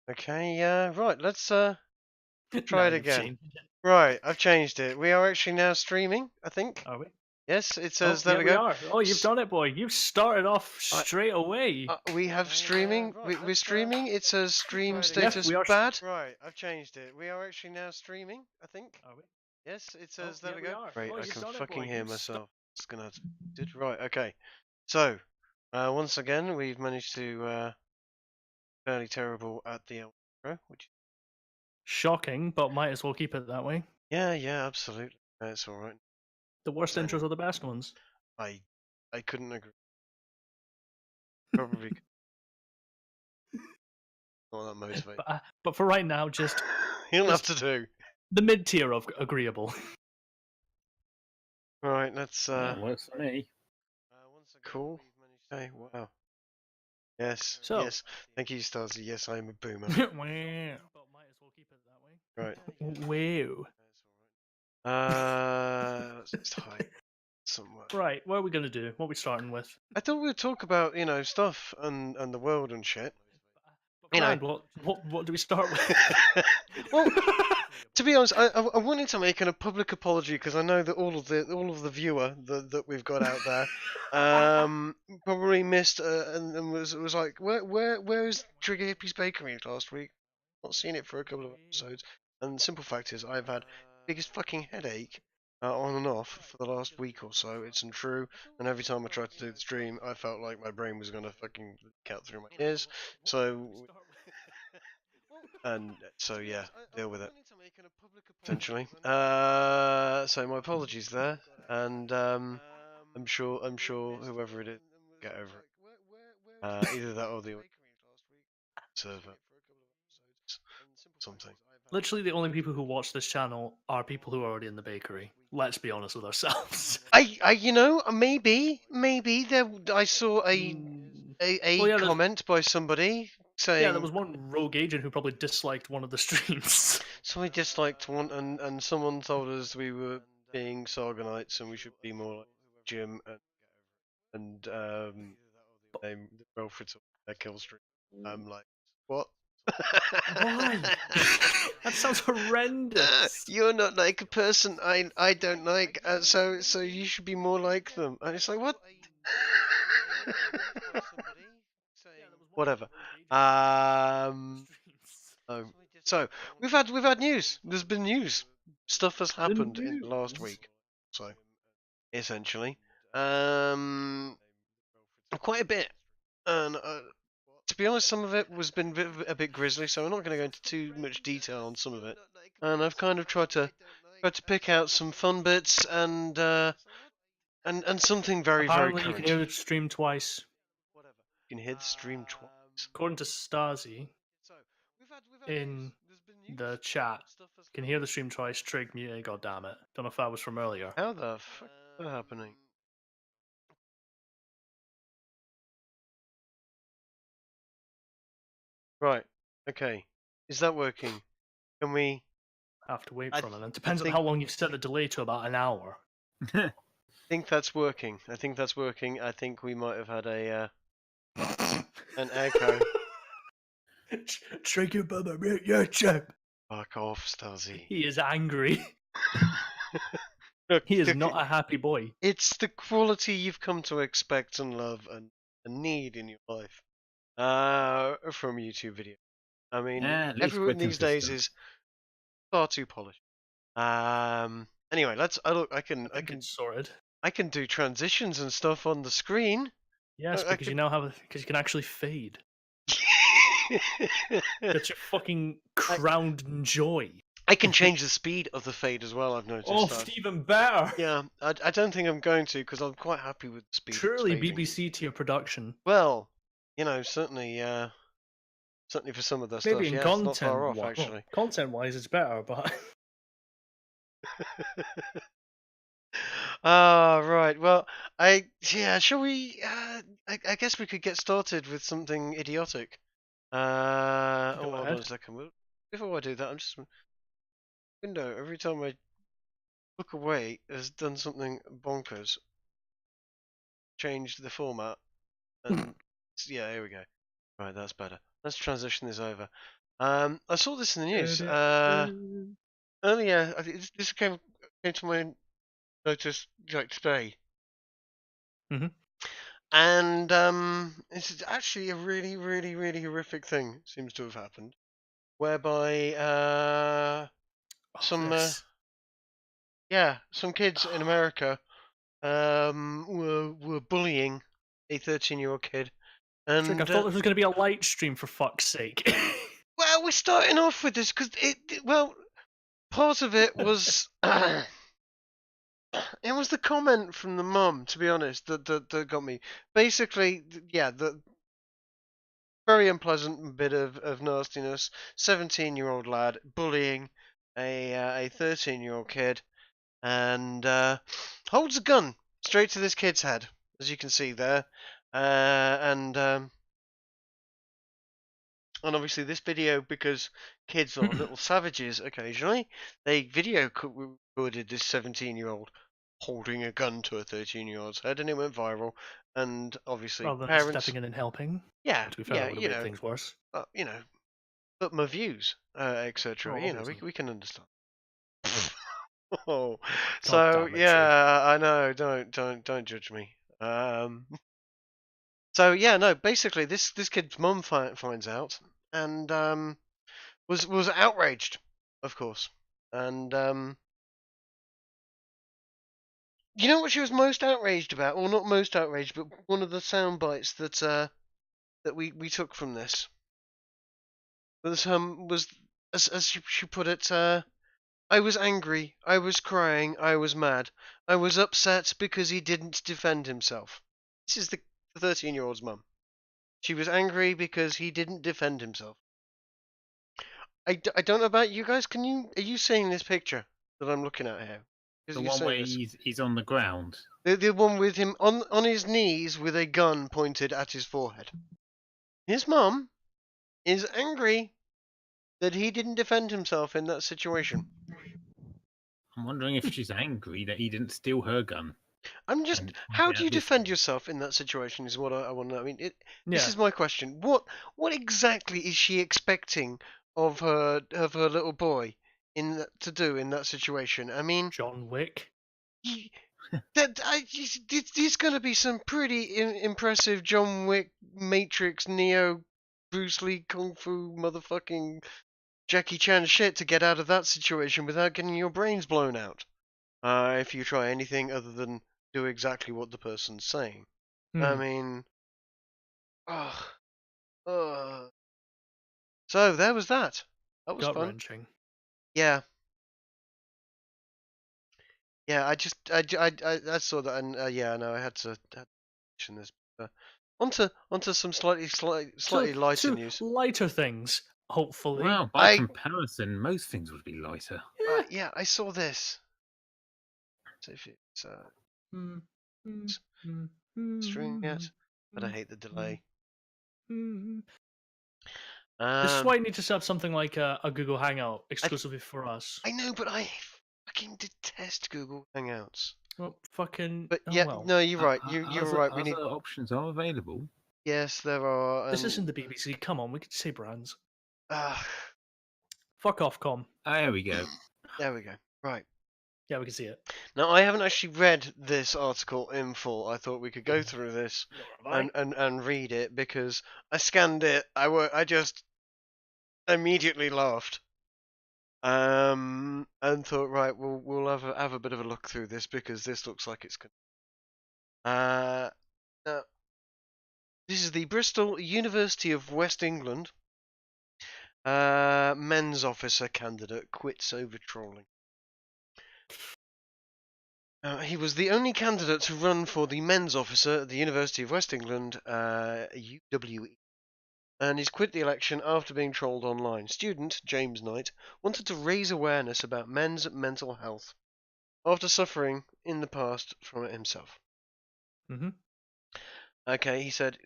Okay, right, let's Now try it you've again. changed it. Right, I've changed it. We are actually now streaming, I think. Are we? Yes, it Oh, says, there yeah, we we go. are. Oh, you've done it, boy. You've started off I, straight away. we have streaming. We're streaming. It says stream Yes, status we are. bad. Right, I've changed it. We are actually now streaming, I think. Are we? Yes, it Oh, says, there yeah, we we go. are. Right, Oh, I you've can done it, fucking boy. hear You've myself. It's gonna have to did right, okay. So, once again, we've managed to fairly terrible at the outro, which Shocking, but might as well keep it that way. yeah, absolutely. That's all right. The worst Anyway, intros are the best ones. I couldn't agree. Probably not that motivated. But for right now, just You don't have to do. the mid tier of agreeable. Right, let's That works for me. cool. Okay, wow. Yes, So. yes. Thank you, Starzy. Yes, I am a boomer. Wow. But might as well keep it that way. Right. Wow. Let's just hide somewhere. Right, what are we gonna do? What are we starting with? I thought we'd talk about, stuff and the world and shit. Grand, what do we start with? Well, to be honest, I wanted to make a public apology because I know that all of the viewer that we've got out there probably missed and was like, where is Trigger Hippie's Bakery last week? Not seen it for a couple of episodes. And the simple fact is, I've had the biggest fucking headache on and off for the last week or so. It's untrue, and every time I tried to do the stream, I felt like my brain was gonna fucking count through my ears. So. And so yeah, deal with it. Essentially. So my apologies there, and I'm sure whoever it is will get over it. Either that or the server. Something. Literally, the only people who watch this channel are people who are already in the bakery. Let's be honest with ourselves. Maybe there. I saw a Well, yeah, comment by somebody saying. Yeah, there was one rogue agent who probably disliked one of the streams. Somebody disliked one, and someone told us we were being Sargonites and we should be more like Jim and name Wilfred their kill stream. I'm like, what? Why? That sounds horrendous. You're not like a person I don't like, so you should be more like them. And it's like, what? Whatever. So we've had news. There's been news. Stuff has happened in the last week. So essentially, quite a bit. And to be honest, some of it was been a bit grisly, so I'm not going to go into too much detail on some of it. And I've kind of tried to pick out some fun bits and something very Apparently very you current. can hear the stream twice. You can hear the stream twice. According to Stasi, in the chat, you can hear the stream twice. Trig muted. God damn it! Don't know if that was from earlier. How the fuck is that happening? Right. Okay. Is that working? Can we? Have to wait for a minute. Depends on how long you've set the delay to. About an hour. I think that's working. I think we might have had a an echo. Trig your brother, your chip. Fuck off, Stasi. He is angry. Look, he is not a happy boy. It's the quality you've come to expect and love and need in your life from YouTube video. I mean, everyone these days is far too polished. Anyway, let's. I can sorted. I can do transitions and stuff on the screen. Yes, because you now have because you can actually fade. That's your fucking crowned joy. I can change the speed of the fade as well. I've noticed. Oh, even better. Yeah, I don't think I'm going to because I'm quite happy with the speed. Truly BBC tier production. Well, certainly, certainly for some of the stuff. Maybe in content, it's not far off, actually. Well, content-wise, it's better, but. Right. Well, shall we? I guess we could get started with something idiotic. Hold on a second. Before I do that, I'm just window. Every time I look away, has done something bonkers. Changed the format, and yeah, here we go. Right, that's better. Let's transition this over. I saw this in the news earlier. I think this came to my notice like today, and it's actually a really, really, really horrific thing seems to have happened, whereby some kids in America were bullying a 13-year-old kid. And I thought this was going to be a light stream, for fuck's sake. Well, we're starting off with this because part of it was it was the comment from the mum, to be honest, that got me. Basically, the very unpleasant bit of nastiness. 17-year-old lad bullying a 13-year-old kid, and holds a gun straight to this kid's head, as you can see there, and obviously this video, because kids are little savages occasionally, they video recorded this 17-year-old holding a gun to a 13-year-old's head, and it went viral. And obviously rather than parents stepping in and helping. Yeah, to be fair, that would have made things worse. But my views, etc. We can understand. Oh, so yeah, I know. Don't judge me. So yeah, no. Basically, this kid's mum finds out, and was outraged, of course. And you know what she was most outraged about, or not most outraged, but one of the sound bites that we took from this was as she put it. I was angry, I was crying, I was mad, I was upset because he didn't defend himself. This is the 13-year-old's mum. She was angry because he didn't defend himself. I don't know about you guys. Are you seeing this picture that I'm looking at here? The one where he's on the ground. The one with him on his knees with a gun pointed at his forehead. His mum is angry that he didn't defend himself in that situation. I'm wondering if she's angry that he didn't steal her gun. How do you defend yourself in that situation is what I want to know. I mean, this is my question. What exactly is she expecting of her little boy to do in that situation? I mean, John Wick. There's going to be some pretty impressive John Wick, Matrix, Neo, Bruce Lee, Kung Fu, motherfucking Jackie Chan shit to get out of that situation without getting your brains blown out. If you try anything other than do exactly what the person's saying. I mean, so there was that. That was fun. Gut-wrenching. Yeah. Yeah, I saw that, and no, I had to mention this. Onto some slightly lighter news. Lighter things, hopefully. Well, by comparison, most things would be lighter. Yeah, I saw this. So if it's streaming yet, but I hate the delay. This is why you need to set up something like a Google Hangout exclusively for us. I know, but I fucking detest Google Hangouts. Well, fucking. But no, you're right. You're right. We need options are available. Yes, there are. This isn't the BBC. Come on, we can say brands. Fuck off, com. There we go. There we go. Right. Yeah, we can see it. Now, I haven't actually read this article in full. I thought we could go through this and read it, because I scanned it. I just immediately laughed. And thought, right, we'll have a bit of a look through this, because this looks like it's good. Now, this is the Bristol University of West England men's officer candidate quits over trolling. He was the only candidate to run for the men's officer at the University of West England, UWE, and he's quit the election after being trolled online. Student James Knight wanted to raise awareness about men's mental health after suffering in the past from it himself. Okay, he said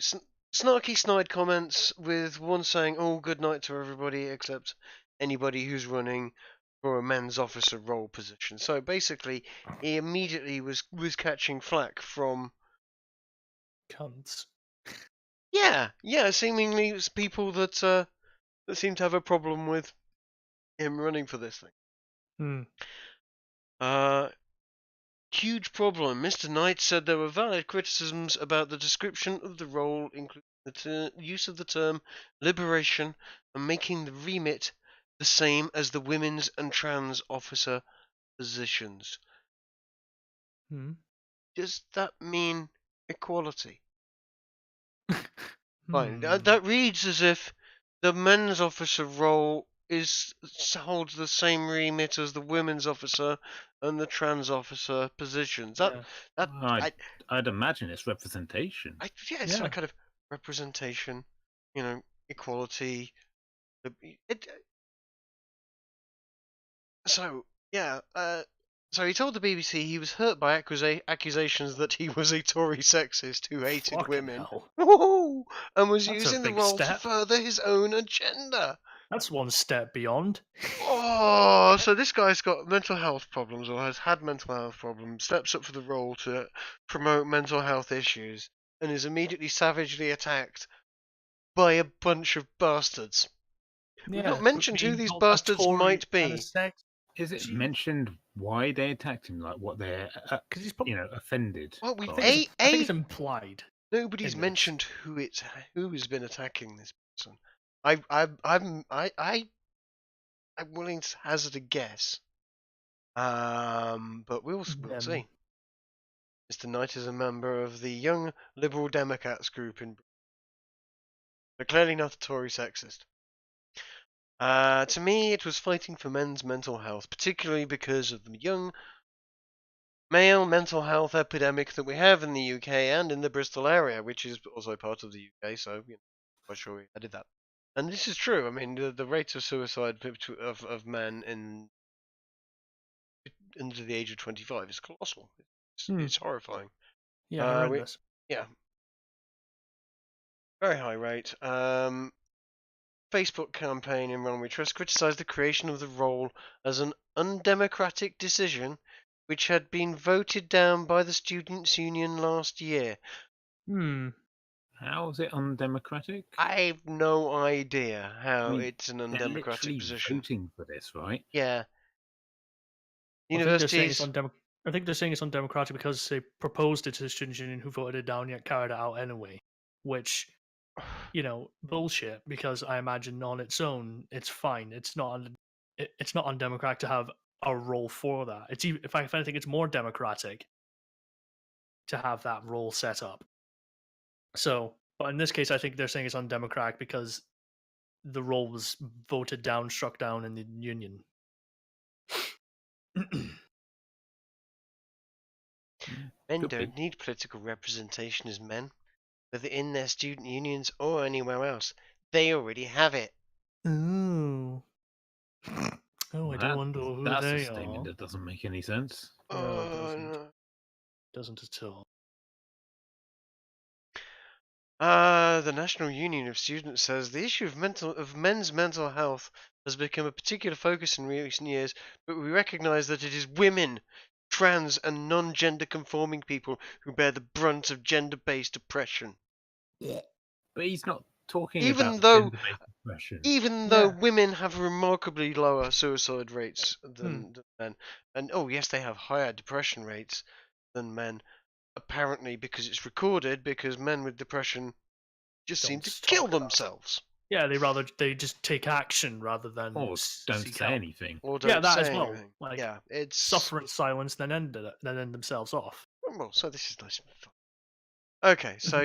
snarky snide comments, with one saying, "Oh, good night to everybody except anybody who's running for a men's officer role position." So basically, he immediately was catching flack from cunts. Yeah, seemingly it's people that that seem to have a problem with him running for this thing. Huge problem. Mr. Knight said there were valid criticisms about the description of the role, including the use of the term liberation and making the remit the same as the women's and trans officer positions. Does that mean equality? Fine. That reads as if the men's officer role holds the same remit as the women's officer and the trans officer positions. I'd imagine it's representation. It's like kind of representation, equality. So he told the BBC he was hurt by accusations that he was a Tory sexist who hated women. And was using the role to further his own agenda. That's one step beyond. So this guy's got mental health problems or has had mental health problems, steps up for the role to promote mental health issues, and is immediately savagely attacked by a bunch of bastards. We've not mentioned who these bastards might be. Is it mentioned why they attacked him? Like what they're, offended? Well, I think it's implied. Nobody's mentioned who has been attacking this person. I'm willing to hazard a guess. But we'll see. Mr. Knight is a member of the Young Liberal Democrats group in Britain. But clearly not a Tory sexist. To me, it was fighting for men's mental health, particularly because of the young male mental health epidemic that we have in the UK and in the Bristol area, which is also part of the UK, so quite sure we added that. And this is true. I mean, the rate of suicide of men under the age of 25 is colossal. It's horrifying. Yeah, horrendous. Very high rate. Facebook campaign in Run We Trust criticised the creation of the role as an undemocratic decision which had been voted down by the Students' Union last year. How is it undemocratic? I have no idea how it's an undemocratic position. Voting for this, right? Yeah. Universities. I think they're saying it's undemocratic because they proposed it to the Students' Union, who voted it down yet carried it out anyway. Which, bullshit. Because I imagine on its own, it's fine. It's not undemocratic to have a role for that. It's even, if anything, it's more democratic to have that role set up. So, but in this case, I think they're saying it's undemocratic because the role was voted down, struck down in the union. Men don't need political representation as men, whether in their student unions or anywhere else. They already have it. Ooh. I don't wonder who they are. That's a statement that doesn't make any sense. No, it doesn't. No. Doesn't at all. The National Union of Students says the issue of men's mental health has become a particular focus in recent years, but we recognise that it is women, trans and non-gender conforming people who bear the brunt of gender-based oppression. Yeah. But he's not talking about gender-based oppression. Even though women have remarkably lower suicide rates than men, and yes, they have higher depression rates than men, apparently because it's recorded, because men with depression just seem to kill themselves. Yeah, they just take action rather than don't say anything. Or don't that say as well. Anything. Like, it's suffer in silence, then end themselves off. Well, so this is nice and fun. Okay, so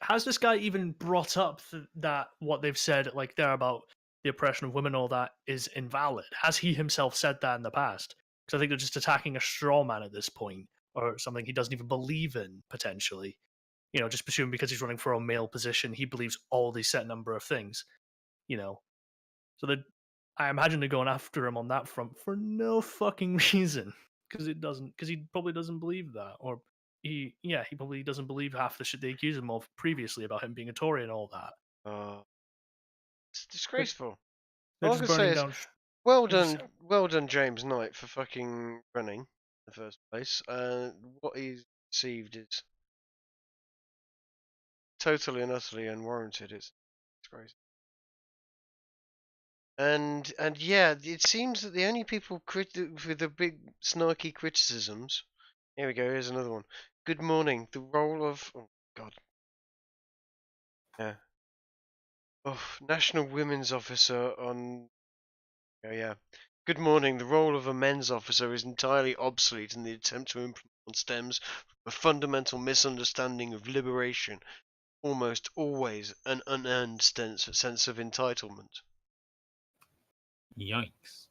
has this guy even brought up that what they've said like there about the oppression of women, all that is invalid? Has he himself said that in the past? Because I think they're just attacking a straw man at this point, or something he doesn't even believe in, potentially. Just presuming because he's running for a male position, he believes all these set number of things. So I imagine they're going after him on that front for no fucking reason, because he probably doesn't believe that, or he probably doesn't believe half the shit they accuse him of previously about him being a Tory and all that. It's disgraceful. All I can say is, well done, James Knight, for fucking running in the first place. What he's received is totally and utterly unwarranted. It's crazy. And yeah, it seems that the only people with the big snarky criticisms. Here we go. Here's another one. Good morning. The role of God. Yeah. Oh, National Women's Officer on. Oh yeah. Good morning. The role of a men's officer is entirely obsolete in the attempt to implement stems from a fundamental misunderstanding of liberation, almost always an unearned sense of entitlement. Yikes.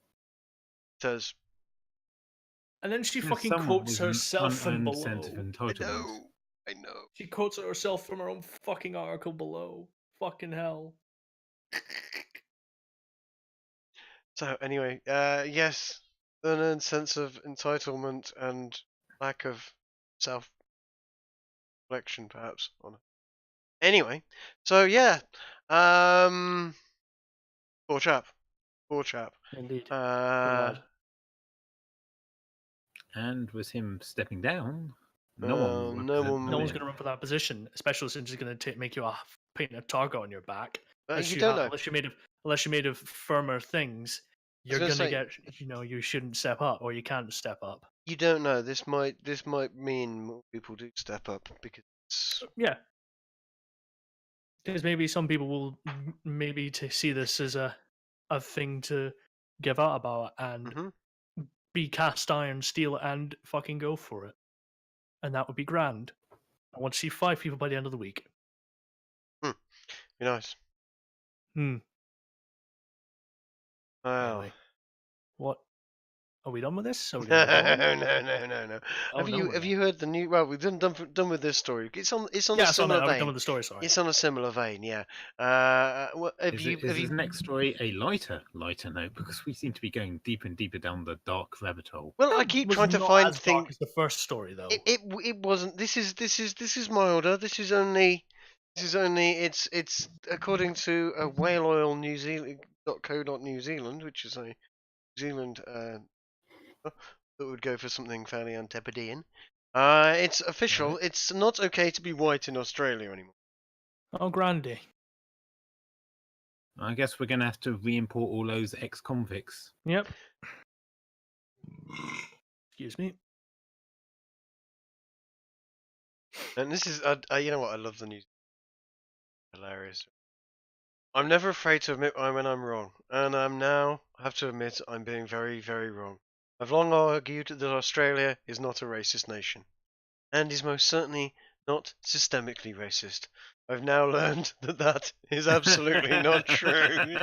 Says. And then she There's fucking someone quotes with an herself from unearned sense of below. entitlement. I know. She quotes herself from her own fucking article below. Fucking hell. So anyway, yes, unearned sense of entitlement and lack of self-reflection, perhaps. Anyway, so yeah, poor chap. Indeed. Poor Uh, lad. And with him stepping down, no one will no represent one No will- one's him. going to run for that position, especially since it's going to make you paint a target on your back. you don't know. Unless you made of firmer things, you're gonna going to say- get. You shouldn't step up, or you can't step up. You don't know. This might mean more people do step up because Yeah. Because maybe some people will maybe to see this as a thing to give out about and Mhm. be cast iron, steal it, and fucking go for it. And that would be grand. I want to see 5 people by the end of the week. be nice. Hmm. Wow. Anyway, what? Are we done with this? Are we No, gonna move on? no. Oh, have no, you we're have not. you heard the new? Well, we've done with this story. It's on Yeah, a so similar I'm done vein. with the story. Sorry. It's on a similar vein, yeah. Have Is you? his next story a lighter note? Because we seem to be going deeper and deeper down the dark rabbit hole. Well, I That keep was trying to not find as things. dark as the first story, though. It wasn't. This is milder. This is only. It's according to whale oil New Zealand.co.New Zealand, which is a New Zealand that would go for something fairly Antipodean. It's official. Right. It's not okay to be white in Australia anymore. Oh, Grandy. I guess we're going to have to re-import all those ex-convicts. Yep. Excuse me. And this is, you know what? I love the news. Hilarious. I'm never afraid to admit when I'm wrong, and I have to admit I'm being very, very wrong. I've long argued that Australia is not a racist nation, and is most certainly not systemically racist. I've now learned that is absolutely not true.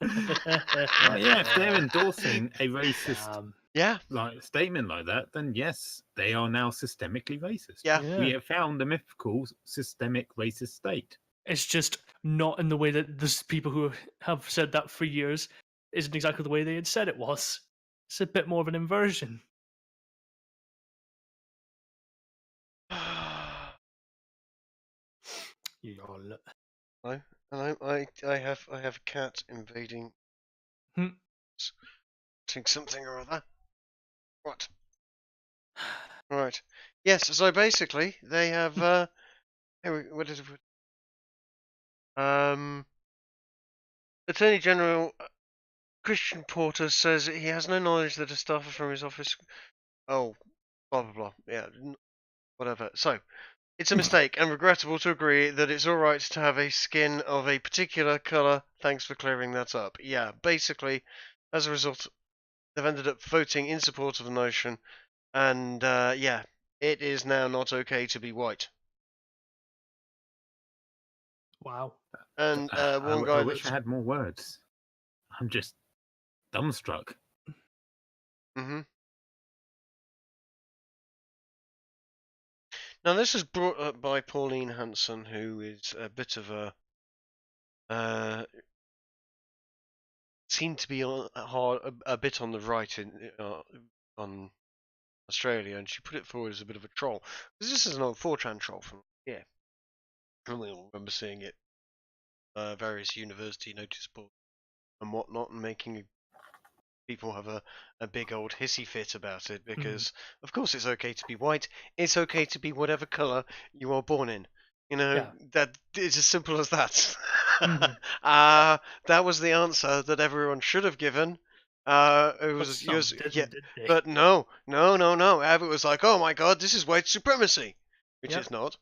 Well, yeah, if they're endorsing a racist Yeah, statement like that, then yes, they are now systemically racist. yeah. Yeah. We have found the mythical systemic racist state. It's just not in the way that the people who have said that for years isn't exactly the way they had said it was. It's a bit more of an inversion. Lol. I have a cat invading. Hmm. Something or other. What? Right. Yes. So basically, they have. What is it? Attorney General Christian Porter says he has no knowledge that a staffer from his office. Oh, blah blah blah. Yeah, whatever. So, it's a mistake and regrettable to agree that it's alright to have a skin of a particular colour. Thanks for clearing that up. Yeah, basically, as a result, they've ended up voting in support of the notion, and yeah, it is now not okay to be white. Wow. And one I guy wish I had more words. I'm just dumbstruck. Mhm. Now this is brought up by Pauline Hanson, who is a bit of a seemed to be a bit on the right on Australia, and she put it forward as a bit of a troll. Because this is an old 4chan troll from here. I remember seeing it various university notice boards and whatnot, and making people have a big old hissy fit about it, because of course it's okay to be white, it's okay to be whatever colour you are born in. Yeah. that it's as simple as that. Mhm. That was the answer that everyone should have given. It But was some yours, didn't, yeah, did they? but no. Abbott was like, "Oh my God, this is white supremacy," which Yep. is not.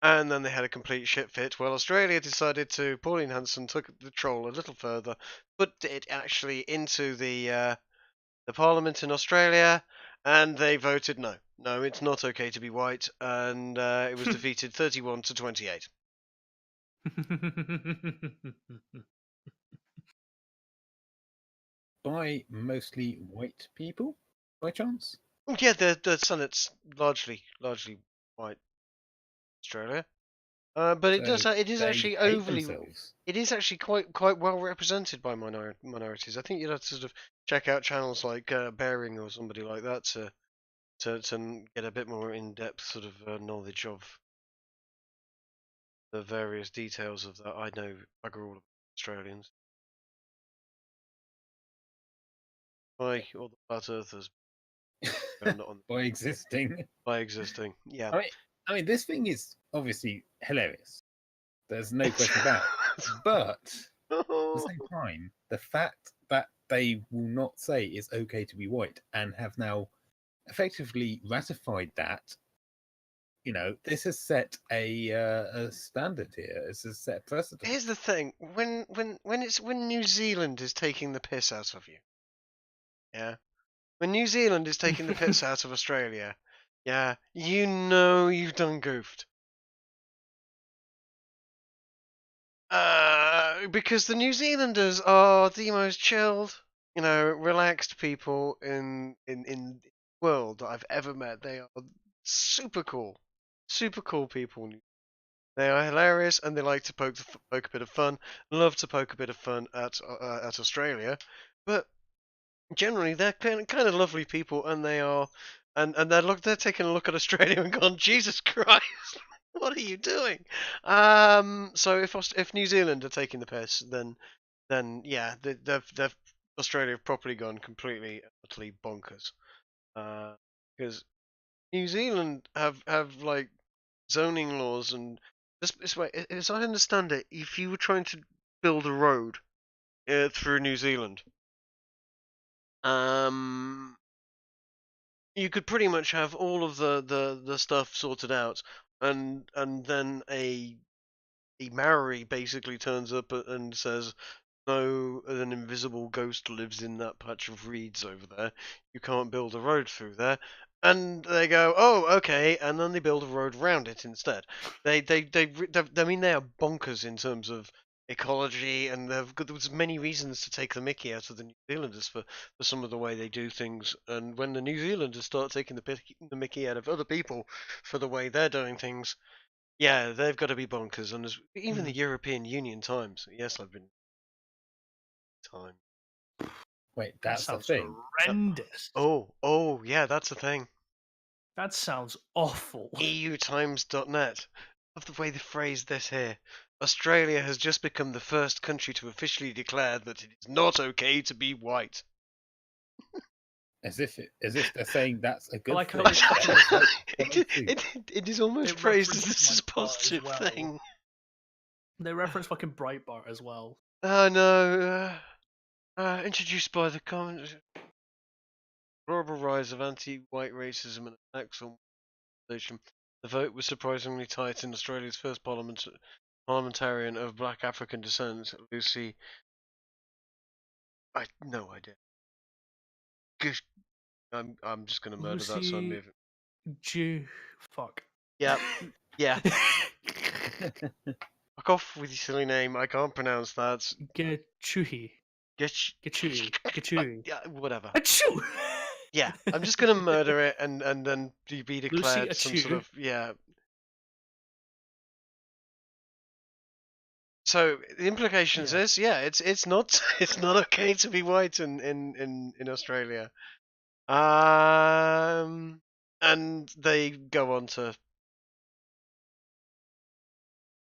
And then they had a complete shit fit. Well, Australia decided to. Pauline Hanson took the troll a little further, put it actually into the Parliament in Australia, and they voted no. No, it's not okay to be white, and it was defeated 31 to 28. By mostly white people, by chance? Yeah, the Senate's largely white Australia, but So it is they actually hate overly. themselves. It is actually quite well represented by minorities. I think you'd have to sort of check out channels like Bearing or somebody like that to get a bit more in depth sort of knowledge of the various details of that. I know bugger all about Australians. By all the flat earthers By existing. by existing. Yeah. I mean, this thing is obviously hilarious. There's no question about it. But at the same time, the fact that they will not say it's okay to be white and have now effectively ratified that, this has set a standard here. This has set a precedent. Here's the thing: when New Zealand is taking the piss out of you, yeah. When New Zealand is taking the piss out of Australia, yeah, you've done goofed. Because the New Zealanders are the most chilled, relaxed people in the world that I've ever met. They are super cool people. They are hilarious, and they like to poke a bit of fun. Love to poke a bit of fun at Australia, but generally they're kind of lovely people, and they are, and they're taking a look at Australia and gone, Jesus Christ, what are you doing? So if New Zealand are taking the piss, then yeah, they've Australia have properly gone completely utterly bonkers. Because New Zealand have like zoning laws and this way, as I understand it, if you were trying to build a road through New Zealand, you could pretty much have all of the stuff sorted out, and then a Maori basically turns up and says, "No, an invisible ghost lives in that patch of reeds over there. You can't build a road through there." And they go, "Oh, okay," and then they build a road around it instead. I mean, they are bonkers in terms of ecology, and there's many reasons to take the mickey out of the New Zealanders for some of the way they do things. And when the New Zealanders start taking the mickey out of other people for the way they're doing things, yeah, they've got to be bonkers. And even the European Union Times. Yes, I've been time. Wait, That that's the sounds thing. horrendous. Oh, yeah, that's the thing. That sounds awful. EUTimes.net. Love the way they phrase this here. Australia has just become the first country to officially declare that it is not okay to be white. As if they're saying that's a good like thing. how It is almost It phrased as references this is a Breitbart as positive well. thing. They reference fucking Breitbart as well. Oh no. Introduced by the comment. Global rise of anti-white racism and attacks on nation. The vote was surprisingly tight in Australia's first parliamentarian of black African descent, Lucy. I no idea. Gosh, I'm just gonna murder that, so I'm Lucy moving. Fuck. Yeah. Fuck off with your silly name. I can't pronounce that. Getchuhi. Getchuhi. Yeah, whatever. Achoo! Yeah, I'm just gonna murder it and then be declared Lucy some Achoo. sort of yeah. So the implications is it's not okay to be white in Australia. And they go on to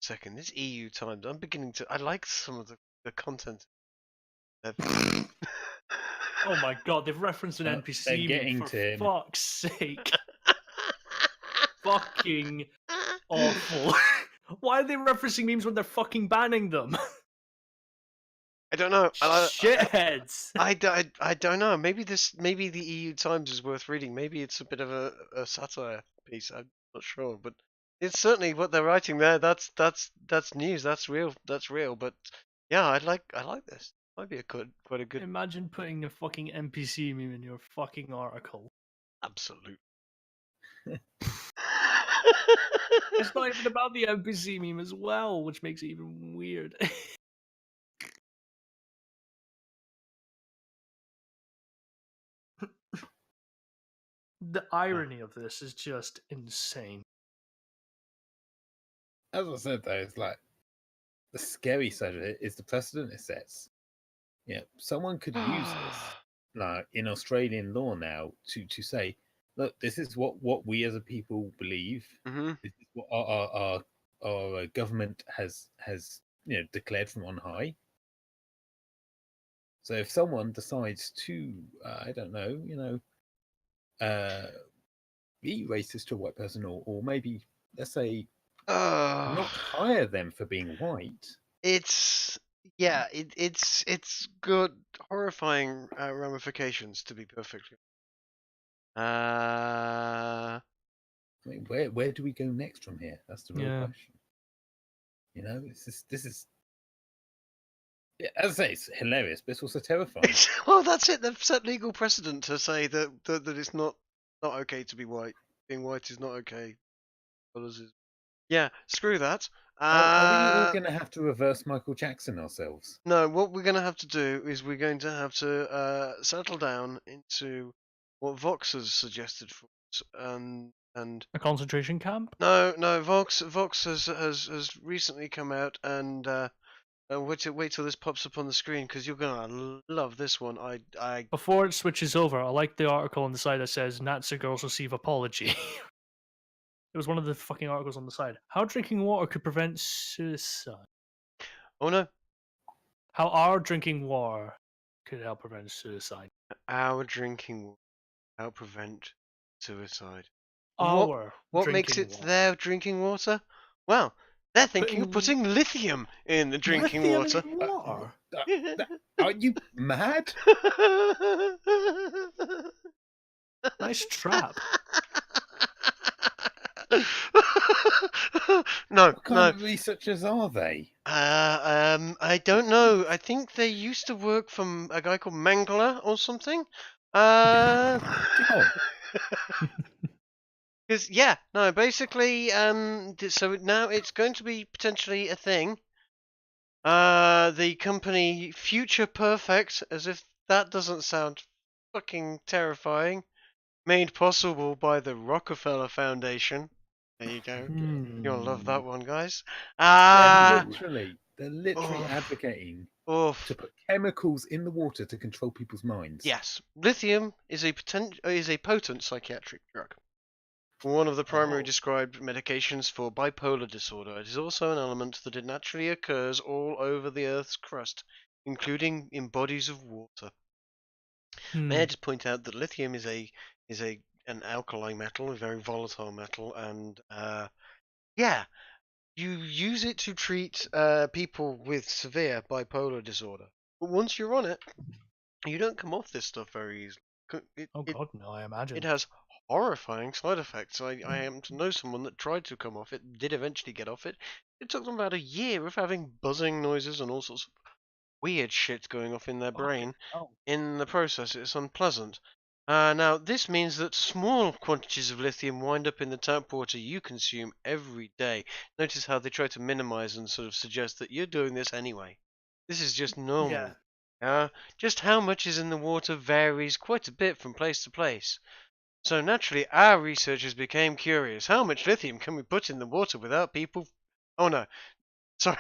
second. This EU Times. I'm beginning to. I like some of the content. Oh my god, they've referenced an NPC getting for to him. fuck's sake. Fucking awful. Why are they referencing memes when they're fucking banning them? I don't know. Shitheads. I don't know. Maybe the EU Times is worth reading. Maybe it's a bit of a satire piece. I'm not sure, but it's certainly what they're writing there. That's news. That's real. That's real. But yeah, I like this. Might be quite a good. Imagine putting a fucking NPC meme in your fucking article. Absolute. It's not even about the NPC meme as well, which makes it even weird. The irony of this is just insane. As I said, though, it's like the scary side of it is the precedent it sets. Yeah, someone could use this, like in Australian law now, to say, look, this is what we as a people believe. Mm-hmm. This is what our government has declared from on high. So if someone decides to, I don't know, be racist to a white person, or maybe let's say not hire them for being white. It's it's got horrifying ramifications, to be perfectly. I mean, where do we go next from here? That's the real question. You know, this is. Yeah, as I say, it's hilarious, but it's also terrifying. Well, that's it. They've set legal precedent to say that it's not okay to be white. Being white is not okay. Yeah, screw that. Are we all going to have to reverse Michael Jackson ourselves? No, what we're going to have to do is we're going to have to settle down into what Vox has suggested for us, and a concentration camp? No, Vox has recently come out and wait till this pops up on the screen because you're gonna love this one. Before it switches over, I like the article on the side that says Nazi girls receive apology. It was one of the fucking articles on the side. How drinking water could prevent suicide. Oh no. How our drinking water could help prevent suicide. Our drinking water help prevent suicide. What makes it their drinking water? Well, they're thinking of putting lithium in the drinking water. In water? Are you mad? Nice trap. No, what kind of researchers are they? I don't know. I think they used to work for a guy called Mangler or something. Because basically, so now it's going to be potentially a thing. The company Future Perfect, as if that doesn't sound fucking terrifying, made possible by the Rockefeller Foundation. There you go. You'll love that one, guys. They're literally advocating to put chemicals in the water to control people's minds. Yes, lithium is a potent psychiatric drug. One of the primary described medications for bipolar disorder. It is also an element that it naturally occurs all over the Earth's crust, including in bodies of water. May I just point out that lithium is an alkali metal, a very volatile metal, and you use it to treat people with severe bipolar disorder. But once you're on it, you don't come off this stuff very easily. God, no! I imagine it has horrifying side effects. I happen to know someone that tried to come off it, did eventually get off it. It took them about a year of having buzzing noises and all sorts of weird shit going off in their brain. In the process, it's unpleasant. Now, this means that small quantities of lithium wind up in the tap water you consume every day. Notice how they try to minimize and sort of suggest that you're doing this anyway. This is just normal. Just how much is in the water varies quite a bit from place to place. So naturally, our researchers became curious. How much lithium can we put in the water without people... Oh no. Sorry.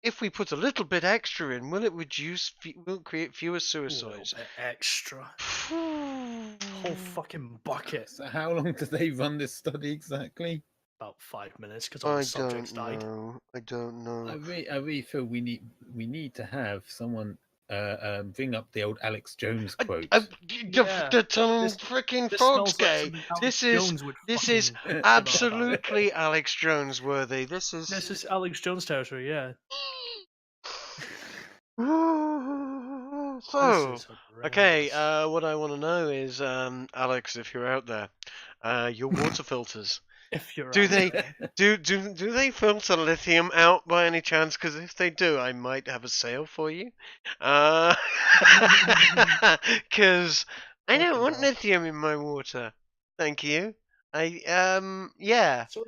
If we put a little bit extra in, will it create fewer suicides? A little bit extra. Whole fucking bucket. So how long did they run this study exactly? About 5 minutes, because all the subjects died. I don't know. I really feel we need to have someone bring up the old Alex Jones quote. Yeah. The tunnel This- freaking This smells like Foxgate. something Alex This is Jones would this is fucking give a about. absolutely Alex Jones worthy. This is. This is Alex Jones territory, yeah. This So, is okay, horrendous. what I want to know is, Alex, if you're out there, your water filters. If you're Do out they there. do they filter lithium out by any chance? Because if they do, I might have a sale for you. Because I don't Fucking want hell. lithium in my water. Thank you. Yeah. So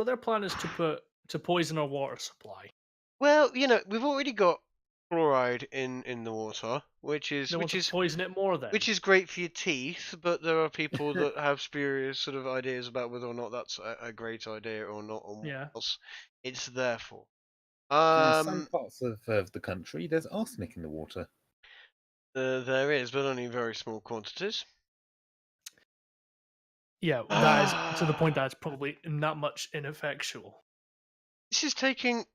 their plan is to poison our water supply. Well, we've already got fluoride in the water, which They want to is poison it more then. which is great for your teeth, but there are people that have spurious sort of ideas about whether or not that's a great idea or not, or what Yeah. else it's there for. In some parts of the country, there's arsenic in the water. There is, but only in very small quantities. Yeah, that is to the point that it's probably not much ineffectual. This is taking.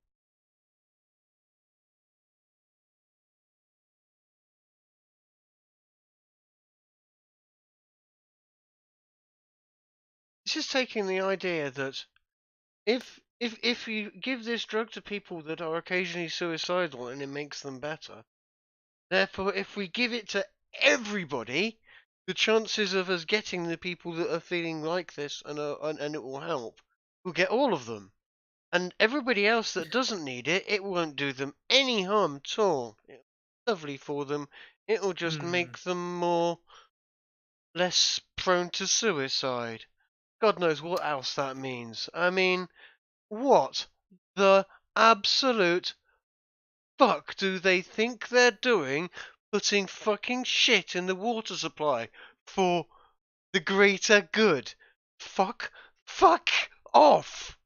This is taking the idea that if you give this drug to people that are occasionally suicidal and it makes them better, therefore if we give it to everybody, the chances of us getting the people that are feeling like this and it will help, we'll get all of them. And everybody else that doesn't need it, it won't do them any harm at all. It's lovely for them. It'll just make them less prone to suicide. God knows what else that means. I mean, what the absolute fuck do they think they're doing putting fucking shit in the water supply for the greater good? Fuck off!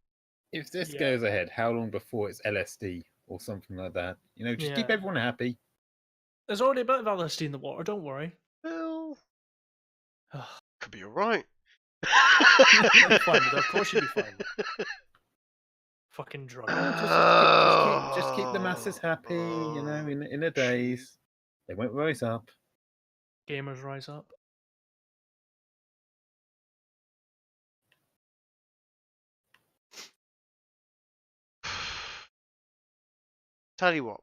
If this Yeah. goes ahead, how long before it's LSD or something like that? Just keep Yeah. everyone happy. There's already a bit of LSD in the water, don't worry. Well, could be alright. You'd be fine with it, of course you'd be fine with it. Fucking drug. Just keep the masses happy, in a daze. They won't rise up. Gamers rise up. Tell you what,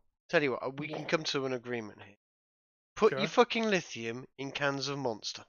we can come to an agreement here. Put your Sure. fucking lithium in cans of Monster.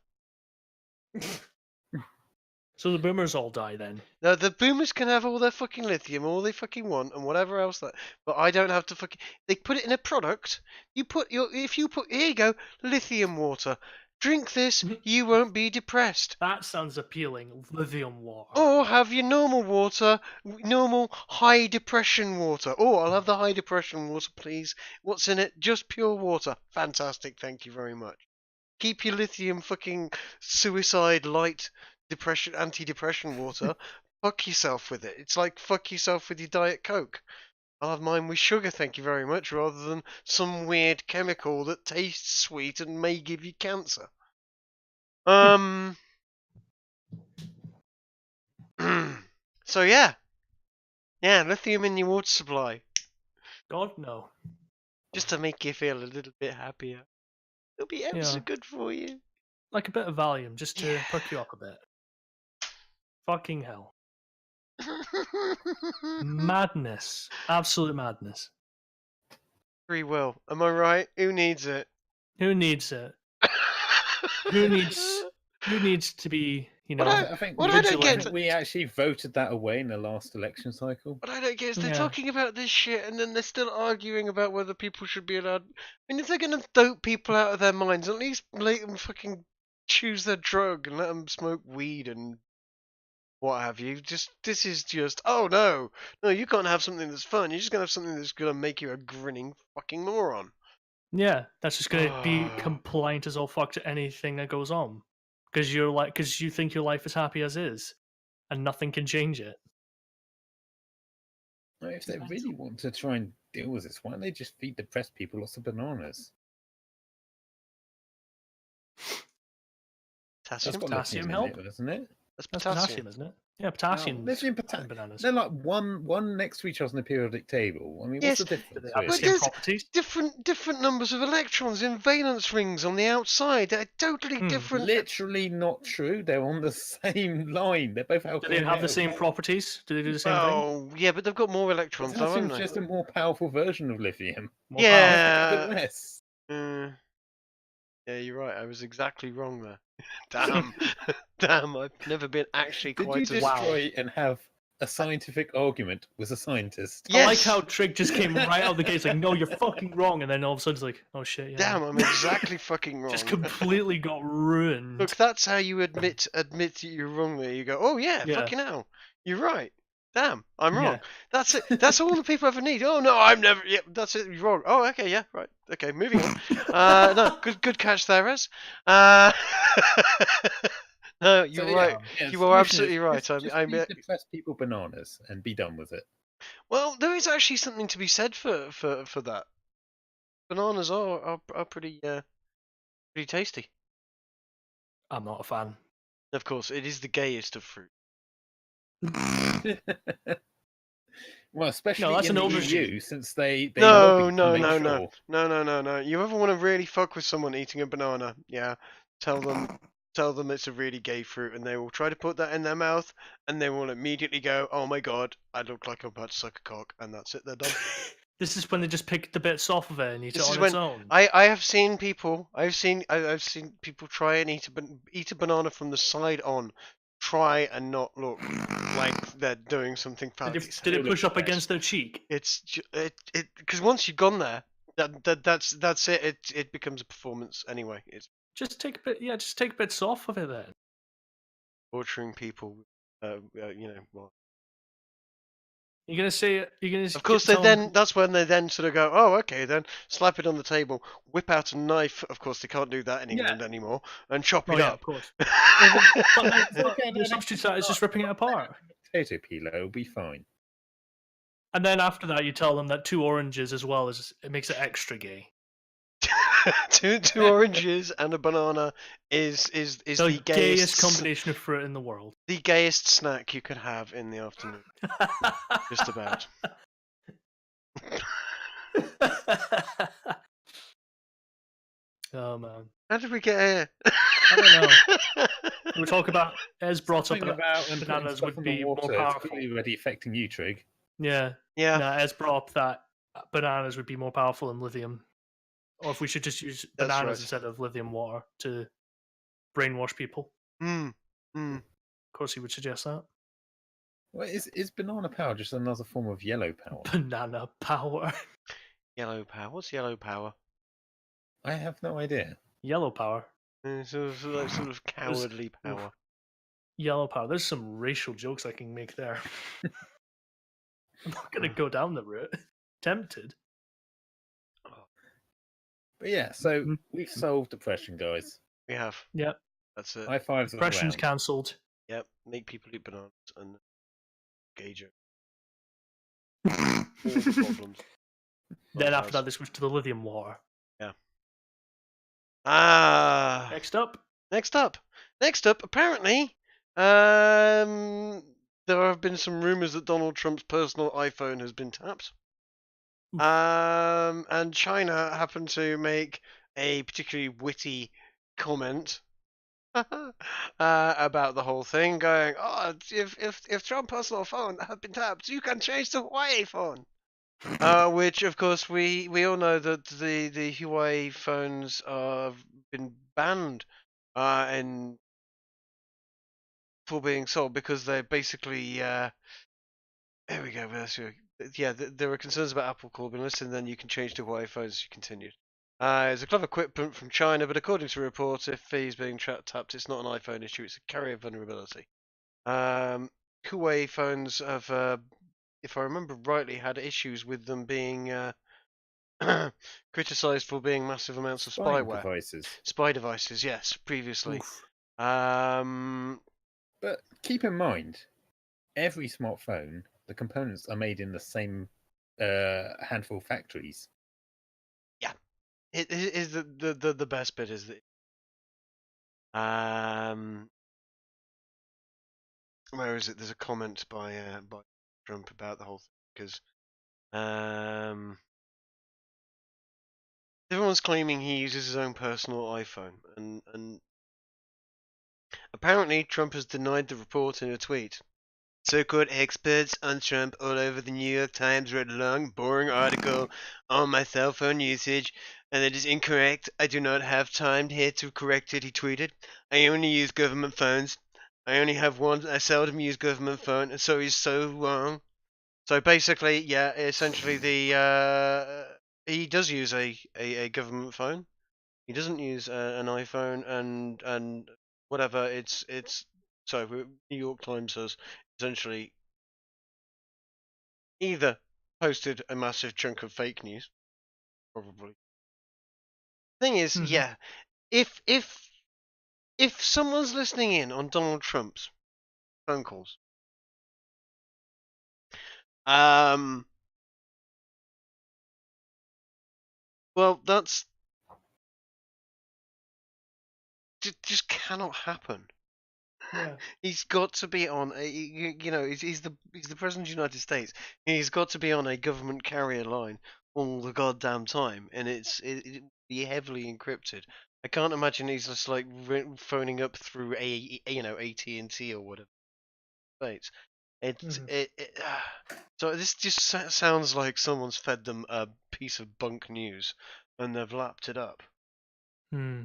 So the boomers all die then. Now, the boomers can have all their fucking lithium, all they fucking want, and whatever else that. But I don't have to fucking. They put it in a product. Here you go, lithium water. Drink this, you won't be depressed. That sounds appealing. Lithium water. Or have your normal water, normal high depression water. Oh, I'll have the high depression water, please. What's in it? Just pure water. Fantastic, thank you very much. Keep your lithium fucking suicide light anti-depression water. Fuck yourself with it. It's like fuck yourself with your Diet Coke. I'll have mine with sugar, thank you very much, rather than some weird chemical that tastes sweet and may give you cancer. So yeah, lithium in your water supply, God, no. just to make you feel a little bit happier. It'll be ever so Yeah. good for you. Like a bit of Valium, just to Yeah. perk you up a bit. Fucking hell. Madness. Absolute madness. Free will, am I right? Who needs it? Who needs it? Who needs to be, I think what I don't vigilant? get- we actually voted that away in the last election cycle. What I don't get is they're Yeah. talking about this shit and then they're still arguing about whether people should be allowed. I mean, if they're gonna dope people out of their minds, at least let them fucking choose their drug and let them smoke weed and what have you. This is just, oh no, you can't have something that's fun. You're just gonna have something that's gonna make you a grinning fucking moron. Yeah, that's just gonna be compliant as all fuck to anything that goes on. Because you think your life is happy as is, and nothing can change it. If they really want to try and deal with this, why don't they just feed depressed people lots of bananas? Potassium? That's got potassium lithium in help? it, doesn't it? That's That's potassium. potassium, isn't it? Yeah, potassium. Lithium, bananas. they're like one next to each other on the periodic table. I mean, what's Yes, the Do difference? they have the but Really? same there's properties? different numbers of electrons in valence rings on the outside. They're totally different. Literally not true. They're on the same line. They're both Do alkaline they have the metals. same properties? Do they do the same thing? Oh, yeah, but they've got more electrons, though, haven't Potassium's they? just a more powerful version of lithium. More powerful. Yeah. A bit less. Yeah, you're right. I was exactly wrong there. Damn. Damn, I've never been actually Did quite you as... destroy and have a scientific argument with a scientist? I like Yes! how Trig just came right out of the gate, like, no, you're fucking wrong, and then all of a sudden it's like, oh shit, yeah. Damn, I'm exactly fucking wrong. Just completely got ruined. Look, that's how you admit that you're wrong there. You go, oh yeah, Yeah. fucking hell. You're right. Damn, I'm wrong. Yeah. That's it. That's all the people ever need. Oh no, I'm never. Yeah, that's it. You're wrong. Oh, okay, yeah, right. Okay, moving on. No, good catch there, Ez. No, you're right. You are absolutely right. Just feed depressed people bananas and be done with it. Well, there is actually something to be said for that. Bananas are pretty tasty. I'm not a fan. Of course, it is the gayest of fruit. Well, especially that's in an the overview. EU, since they No. lobby to make sure. No. You ever want to really fuck with someone eating a banana? Yeah, tell them it's a really gay fruit, and they will try to put that in their mouth, and they will immediately go, "Oh my god, I look like I'm about to suck a cock," and that's it. They're done. This is when they just pick the bits off of it and eat This it is on when its own. I have seen people. I've seen people try and eat a banana from the side on. Try and not look like they're doing something phallic. Did it push up against their cheek? It's because once you've gone there, that's it. It becomes a performance anyway. It's Just take a bit. Yeah, just take bits off of it then. torturing people. Well, You're gonna say. You're gonna. of course, that's when they then sort of go, oh, okay, then slap it on the table, whip out a knife. Of course, they can't do that in England anymore, and chop it yeah, up. of course. But the substitute to that is just ripping it apart. Potato peeler will be fine. And then after that, you tell them that 2 oranges as well it makes it extra gay. two oranges and a banana is the gayest combination of fruit in the world. The gayest snack you could have in the afternoon. Just about. Oh man. How did we get here? I don't know. We talk about Ez brought up Something about bananas would in be the more water. It's powerful. clearly already affecting you, Trig. Yeah. Yeah. No, Ez brought up that bananas would be more powerful than lithium. Or if we should just use That's bananas right. instead of lithium water to brainwash people. Of course he would suggest that. Well, is banana power just another form of yellow power? Banana power. Yellow power. What's yellow power? I have no idea. Yellow power. Sort of cowardly power. Yellow power. There's some racial jokes I can make there. I'm not gonna go down the route. Tempted. But yeah, so we've solved depression, guys. We have. Yep. That's it. High fives. Depression's cancelled. Yep. Make people eat bananas and gauge it. All the problems. Then after that, they switched to the lithium water. Yeah. Next up. Next up, apparently, there have been some rumors that Donald Trump's personal iPhone has been tapped. And China happened to make a particularly witty comment about the whole thing, going, "Oh, if Trump's personal phone have been tapped, you can change to Huawei phone." Which, of course, we all know that the Huawei phones have been banned for being sold because they're basically here we go. Yeah, there were concerns about Apple calling listed, and then you can change to Huawei phones as you continued. It's a clever equipment from China, but according to reports, if he's being tapped, it's not an iPhone issue; it's a carrier vulnerability. Huawei phones have, if I remember rightly, had issues with them being criticized for being massive amounts of spyware. Spy devices, yes, previously. But keep in mind, every smartphone, the components are made in the same handful of factories. Yeah, it is the best bit is that where is it? There's a comment by Trump about the whole thing because everyone's claiming he uses his own personal iPhone, and apparently Trump has denied the report in a tweet. So-called experts on Trump all over the New York Times read a long, boring article on my cell phone usage, and it is incorrect. I do not have time here to correct it, he tweeted. I only use government phones. I only have one. I seldom use government phone, and so he's so wrong. So basically, yeah, essentially he does use a government phone. He doesn't use an iPhone and whatever. It's so New York Times has essentially either posted a massive chunk of fake news, probably. Thing is, Mhm. yeah, if someone's listening in on Donald Trump's phone calls, well, that's just cannot happen. Yeah. He's got to be on a, he's the president of the United States. He's got to be on a government carrier line all the goddamn time, and it be heavily encrypted. I can't imagine he's just like phoning up through AT&T or whatever. States. So this just sounds like someone's fed them a piece of bunk news, and they've lapped it up. Hmm.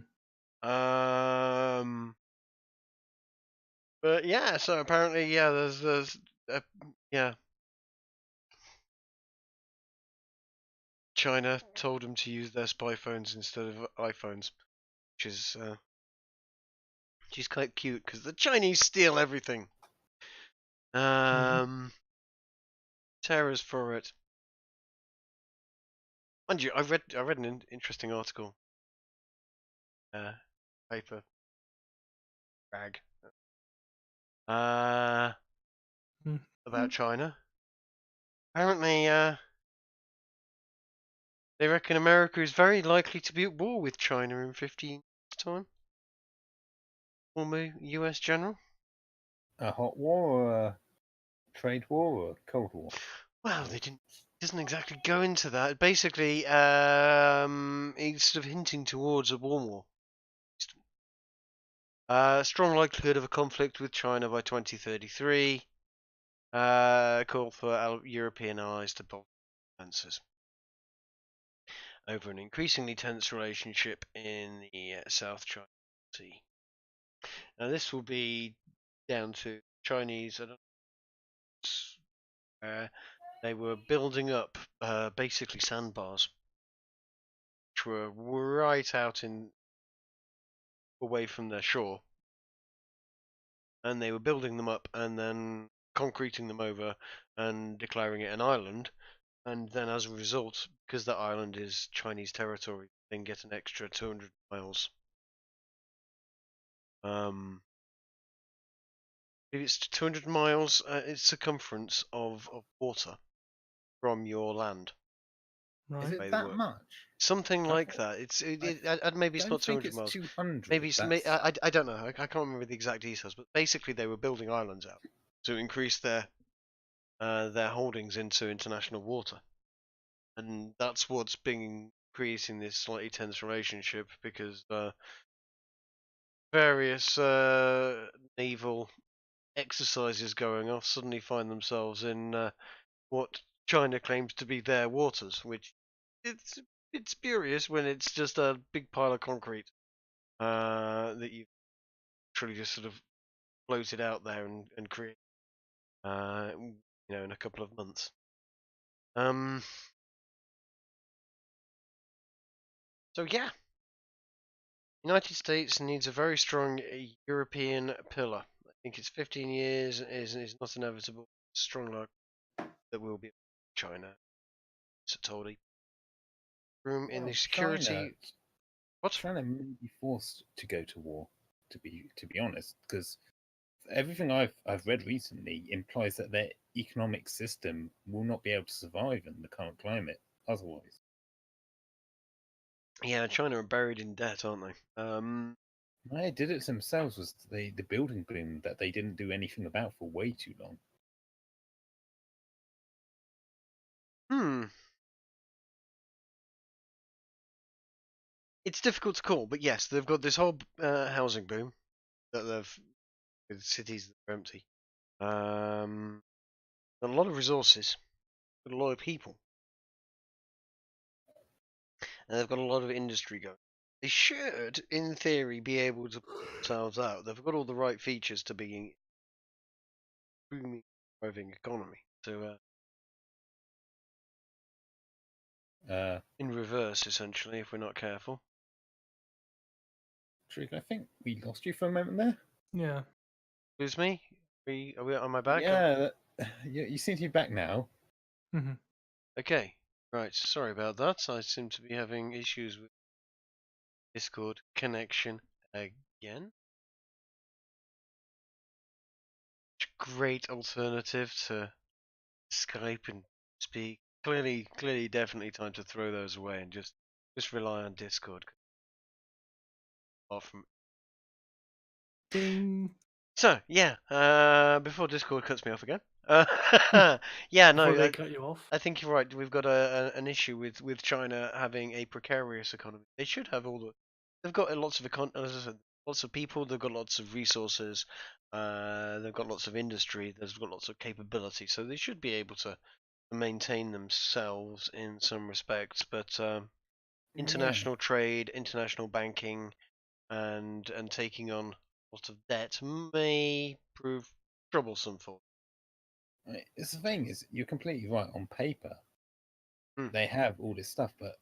But yeah, so apparently, yeah, there's yeah. China told them to use their spy phones instead of iPhones, which is quite cute because the Chinese steal everything. Terrors for it. Mind you, I read an interesting article, paper rag, about China. Apparently, they reckon America is very likely to be at war with China in 15 years' time. Former U.S. general. A hot war, or a trade war, or a cold war? Well, they doesn't exactly go into that. Basically, he's sort of hinting towards a warm war. Strong likelihood of a conflict with China by 2033. Call for European allies to bolster defences over an increasingly tense relationship in the South China Sea. Now, this will be down to Chinese. They were building up basically sandbars, which were right out away from their shore, and they were building them up and then concreting them over and declaring it an island. And then, as a result, because that island is Chinese territory, then get an extra 200 miles. It's 200 miles its circumference of water from your land. Right. Is it that much? Something I like thought- that. Maybe it's I not don't think 200 it's miles. 200. Maybe it's. That's- I don't know. I can't remember the exact details, but basically they were building islands out to increase their holdings into international water, and that's what's been creating this slightly tense relationship because various naval exercises going off suddenly find themselves in what China claims to be their waters, which it's spurious when it's just a big pile of concrete that you've literally just sort of floated out there and created, in a couple of months. So yeah, United States needs a very strong European pillar. I think it's 15 years is not inevitable. Strong luck that will be China. Satoldi. Room in the security. What? China may be forced to go to war. To be honest, because everything I've read recently implies that their economic system will not be able to survive in the current climate otherwise. Yeah, China are buried in debt, aren't they? They did it themselves. Was the building boom that they didn't do anything about for way too long. Hmm. It's difficult to call, but yes, they've got this whole housing boom that they've with cities that are empty. And a lot of resources, but a lot of people, and they've got a lot of industry going. They should, in theory, be able to put themselves out. They've got all the right features to be a booming, thriving economy. So in reverse, essentially, if we're not careful. Trig, I think we lost you for a moment there. Yeah. Lose me? Are we on my back? Yeah, you seem to be back now. Hmm. Okay. Right. Sorry about that. I seem to be having issues with Discord connection again. Great alternative to Skype and speak. Clearly, definitely time to throw those away and just rely on Discord. Apart from Ding. so, yeah. Before Discord cuts me off again. Yeah, Before they no. cut you off. I think you're right. We've got an issue with China having a precarious economy. They should have all the. They've got lots of as I said, lots of people. They've got lots of resources. They've got lots of industry. They've got lots of capability. So they should be able to maintain themselves in some respects. But international trade, international banking, and taking on a lot of debt may prove troublesome for It's the thing is, you're completely right. On paper, Hmm. they have all this stuff, but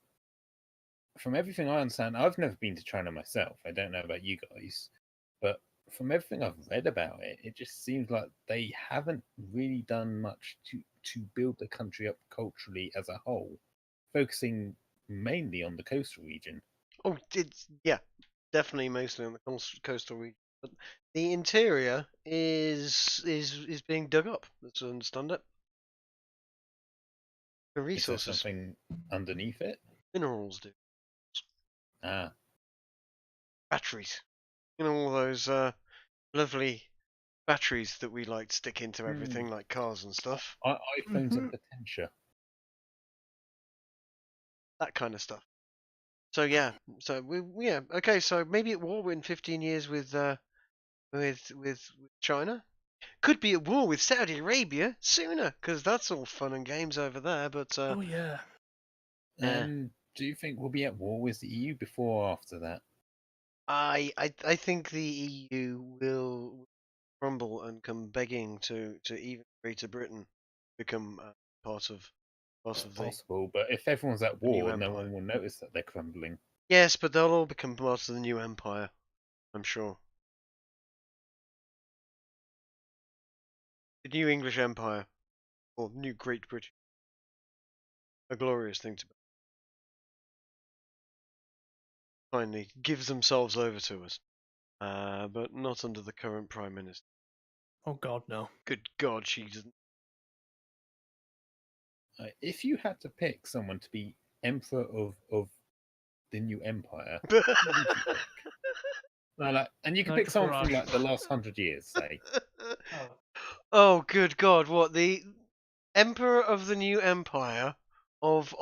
from everything I understand, I've never been to China myself. I don't know about you guys, but from everything I've read about it, it just seems like they haven't really done much to build the country up culturally as a whole, focusing mainly on the coastal region. Oh, yeah, definitely mostly on the coastal region. But the interior is being dug up. Let's understand it. The Is there resources, something underneath it? minerals, do Ah, batteries. You know all those lovely batteries that we like to stick into everything, like cars and stuff. iPhones Mhm. and potential. That kind of stuff. So yeah, yeah, okay. So maybe at war in 15 years with China. Could be at war with Saudi Arabia sooner, because that's all fun and games over there. But Oh yeah. Do you think we'll be at war with the EU before or after that? I think the EU will crumble and come begging to even Greater Britain become part of the Possible, but if everyone's at new war, no empire. one will notice that they're crumbling. Yes, but they'll all become part of the new empire. I'm sure. The new English Empire, or new Great Britain. A glorious thing to be. Finally gives themselves over to us. But not under the current Prime Minister. Oh God, no. Good God, she doesn't. If you had to pick someone to be emperor of the new empire, who would you pick? And you can pick Nigel someone from Farage. like the last 100 years, say. Oh. Oh, good God! What, the Emperor of the new empire of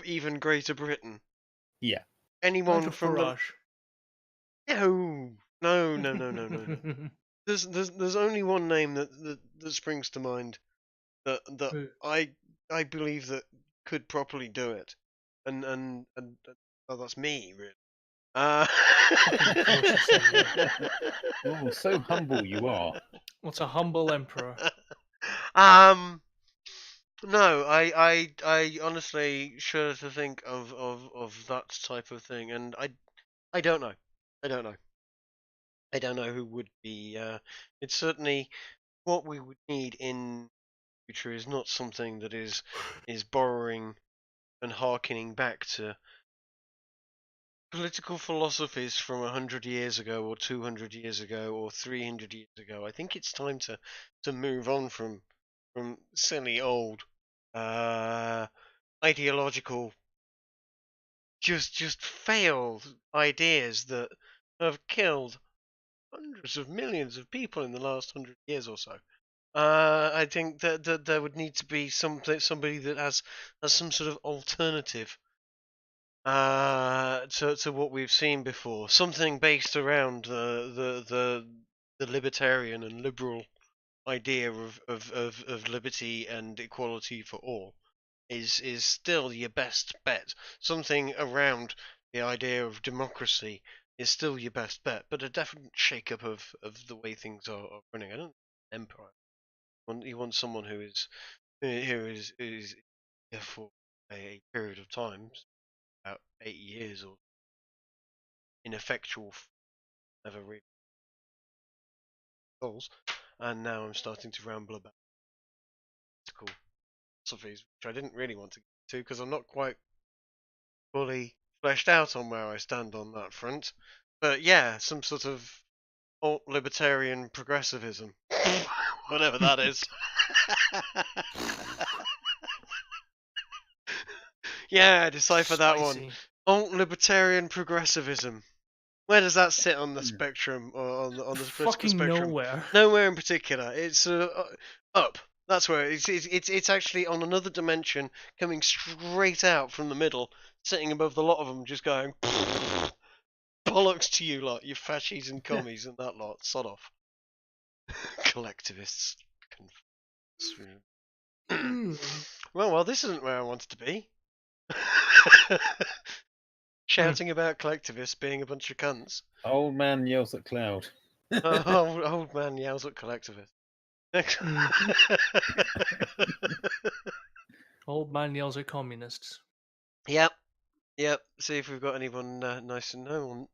even Greater Britain? Yeah. Anyone Nigel from the Farage. no. There's only one name that springs to mind that Who? I believe that could properly do it, and oh, that's me really. Fucking of course it's you. Oh, so humble you are. What's a humble emperor? um, no, I honestly shudder to think of that type of thing, and I don't know. I don't know. I don't know who would be. It's certainly what we would need in the future is not something that is borrowing and harkening back to political philosophies from 100 years ago, or 200 years ago, or 300 years ago. I think it's time to move on from silly old ideological just failed ideas that have killed hundreds of millions of people in the last 100 years or so. I think that there would need to be somebody that has some sort of alternative to what we've seen before. Something based around the libertarian and liberal idea of liberty and equality for all is still your best bet. Something around the idea of democracy is still your best bet, but a definite shake-up of the way things are running. I don't empire. You want someone who is here for a period of time, about 8 years or ineffectual, never really goals, and now I'm starting to ramble about political philosophies, which I didn't really want to get to because I'm not quite fully fleshed out on where I stand on that front. But yeah, some sort of alt libertarian progressivism, whatever that is. Yeah, decipher that one. Spicy. Alt libertarian progressivism. Where does that sit on the spectrum, or on the political Fucking spectrum? nowhere. Nowhere in particular. It's up. That's where it's actually on another dimension, coming straight out from the middle, sitting above the lot of them, just going bollocks to you lot, you fascies and commies and that lot. Sod off. Collectivists. Well, this isn't where I wanted to be. Shouting about collectivists being a bunch of cunts. Old man yells at cloud. Old man yells at collectivists. Old man yells at communists. Yep. See if we've got anyone nice and no one.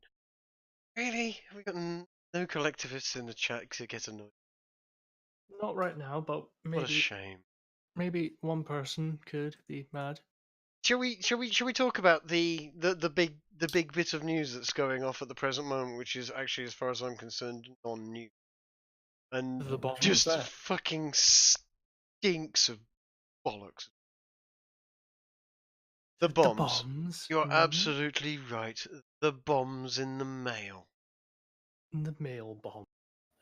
Really? Have we got no collectivists in the chat to get annoyed? Not right now, but What a shame. maybe one person could be mad. Shall we talk about the big bit of news that's going off at the present moment, which is actually, as far as I'm concerned, non-new, and The bombs. just What's that? fucking stinks of bollocks. The bombs. bombs. You're absolutely right. The bombs in the mail. The mail bomb.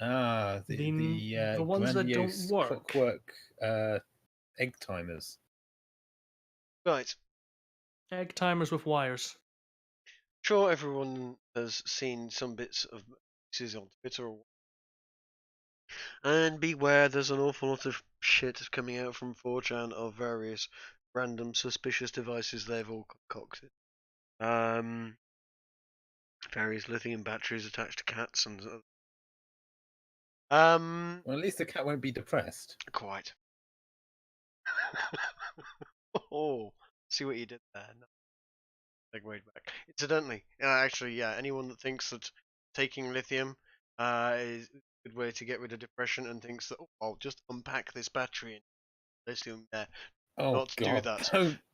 Ah, the ones that don't grandiose work. clockwork egg timers. Right. Egg timers with wires. Sure, everyone has seen some bits of pieces on Twitter, and beware, there's an awful lot of shit coming out from 4chan of various random suspicious devices they've all concocted. Various lithium batteries attached to cats and Well, at least the cat won't be depressed. quite. Oh, see what you did there. No. Segued back. Incidentally, actually, yeah, anyone that thinks that taking lithium is a good way to get rid of depression and thinks that, oh, I'll just unpack this battery and lithium there. Oh Not God! do that.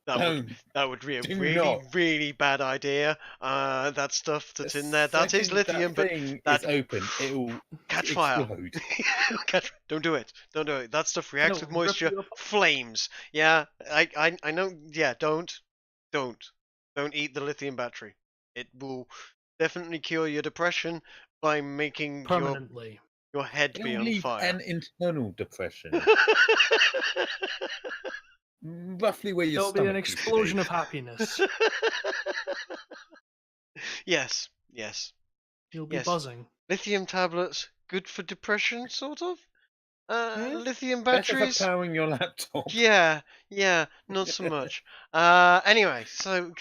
Don't. That would be a Do really, not. really bad idea. That stuff that's in there, that is Second lithium, that thing but is open, it will catch fire. explode. Don't do it. Don't do it. That stuff reacts with moisture, rip you up. flames. Yeah, I know. Yeah, don't eat the lithium battery. It will definitely cure your depression by making Permanently. your head It be will on leave fire. an internal depression, roughly where your There'll be an stomach used to explosion be. of happiness. Yes. You'll be Yes. buzzing. Lithium tablets, good for depression, sort of. Lithium Better batteries. for powering your laptop. Yeah, not so much. Anyway, so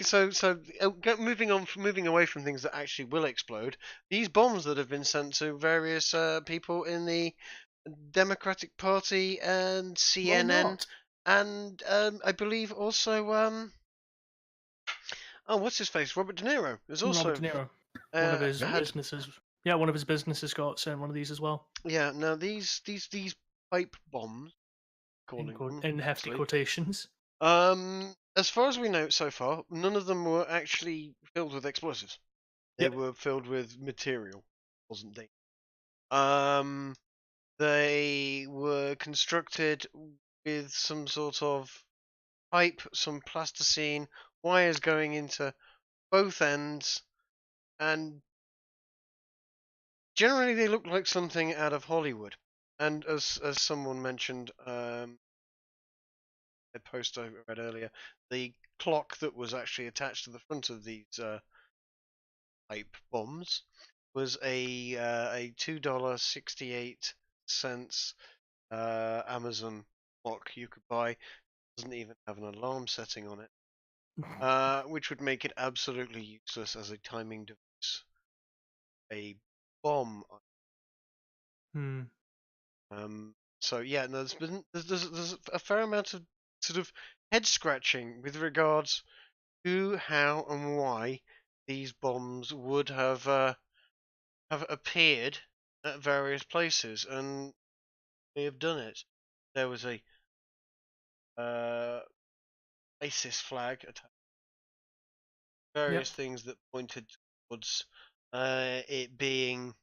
moving away from things that actually will explode. These bombs that have been sent to various people in the Democratic Party and CNN, and I believe also what's his face, Robert De Niro is also Robert De Niro. One of his had, businesses. Yeah, one of his businesses got sent one of these as well. yeah. Now these pipe bombs, calling them, In hefty quotations. as far as we know so far, none of them were actually filled with explosives. They Yep. were filled with material, wasn't they? They were constructed with some sort of pipe, some plasticine, wires going into both ends, and generally they look like something out of Hollywood. And as someone mentioned, a post I read earlier, the clock that was actually attached to the front of these pipe bombs was a $2.68 Amazon clock you could buy. Doesn't even have an alarm setting on it, which would make it absolutely useless as a timing device. A bomb. Hmm. So yeah, no, there's a fair amount of sort of head scratching with regards to how and why these bombs would have appeared at various places, and they have done it. There was a ISIS flag attached. Various things that pointed towards it being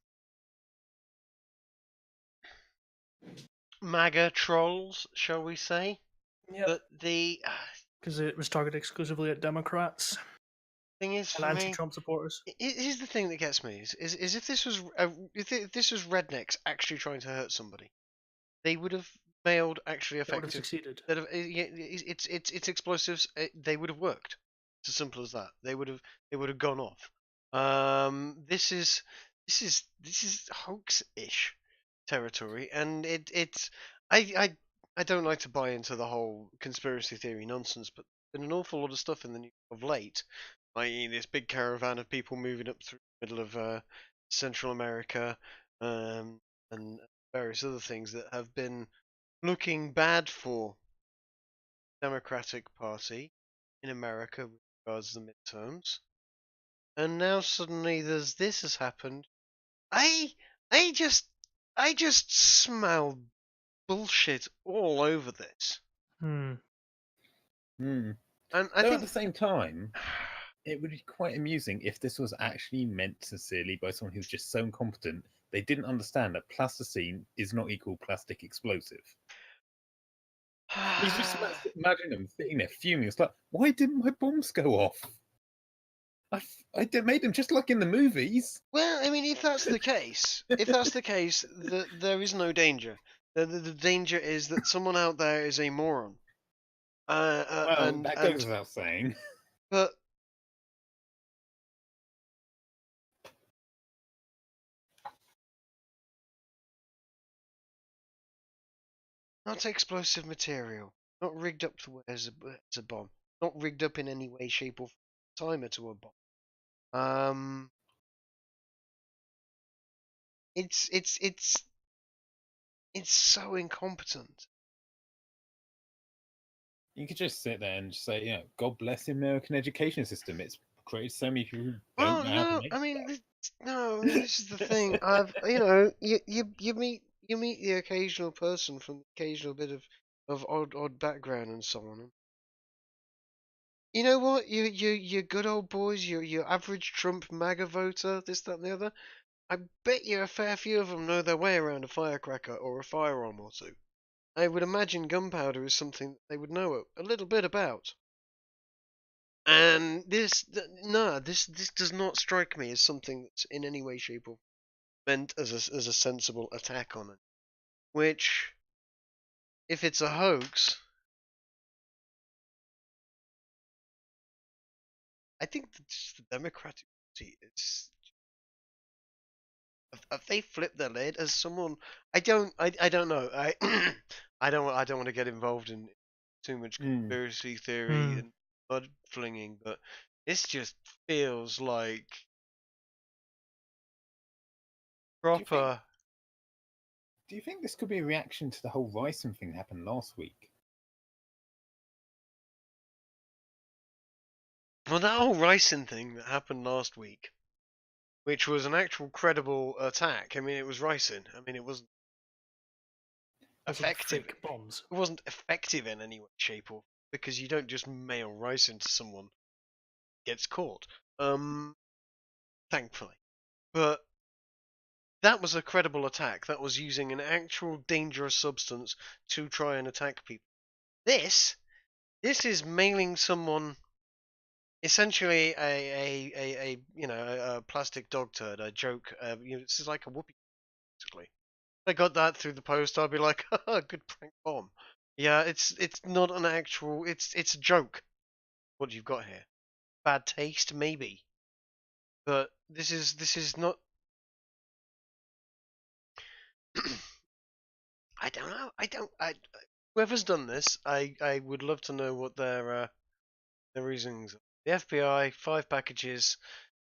MAGA trolls, shall we say? Yeah. But the Because it was targeted exclusively at Democrats thing is, and for me, anti-Trump supporters. here's the thing that gets me: is if this was if this was rednecks actually trying to hurt somebody, they would have mailed actually It would have effective. succeeded. It's explosives. They would have worked. It's as simple as that. They would have gone off. This is hoax-ish territory, and it's I don't like to buy into the whole conspiracy theory nonsense, but there's been an awful lot of stuff in the news of late, i.e., this big caravan of people moving up through the middle of Central America, and various other things that have been looking bad for Democratic Party in America with regards to the midterms. And now suddenly this has happened. I I just smell bullshit all over this. Hmm. And I Though think at the same time, it would be quite amusing if this was actually meant sincerely by someone who's just so incompetent they didn't understand that plasticine is not equal plastic explosive. You just imagine them sitting there fuming. It's like, why didn't my bombs go off? Made them just like in the movies. well, I mean, if that's the case, there is no danger. The danger is that someone out there is a moron. Well, that goes without saying. But not explosive material, not rigged up to as a bomb, not rigged up in any way, shape, or timer to a bomb. It's so incompetent. You could just sit there and just say, God bless the American education system. It's created so many people who Well, don't know how to no, make I mean, stuff. no, I mean, this is the thing. You meet the occasional person from the occasional bit of odd background and so on. You know what? You good old boys, your average Trump MAGA voter, this, that, and the other. I bet you a fair few of them know their way around a firecracker or a firearm or two. I would imagine gunpowder is something that they would know a little bit about. And this does not strike me as something that's in any way, shape, or meant as a sensible attack on it. Which, if it's a hoax, I think that just the Democratic Party is. Have they flipped their lid? As someone, I don't know. I don't want to get involved in too much conspiracy theory and mud flinging, but this just feels like proper. Do you think this could be a reaction to the whole ricin thing that happened last week? Well, that whole ricin thing that happened last week, which was an actual credible attack. I mean, it was ricin. I mean, it wasn't effective. Fake bombs. It wasn't effective in any way, shape, or because you don't just mail ricin to someone gets caught. Thankfully, but that was a credible attack. That was using an actual dangerous substance to try and attack people. This is mailing someone essentially a a plastic dog turd. A joke. This is like a whoopee. Basically, if I got that through the post, I'd be like, haha, good prank bomb. Yeah, it's not an actual. It's a joke. What you've got here. Bad taste, maybe, but this is not. I don't know. I don't. Whoever's done this, I would love to know what their reasons are. The FBI, 5 packages,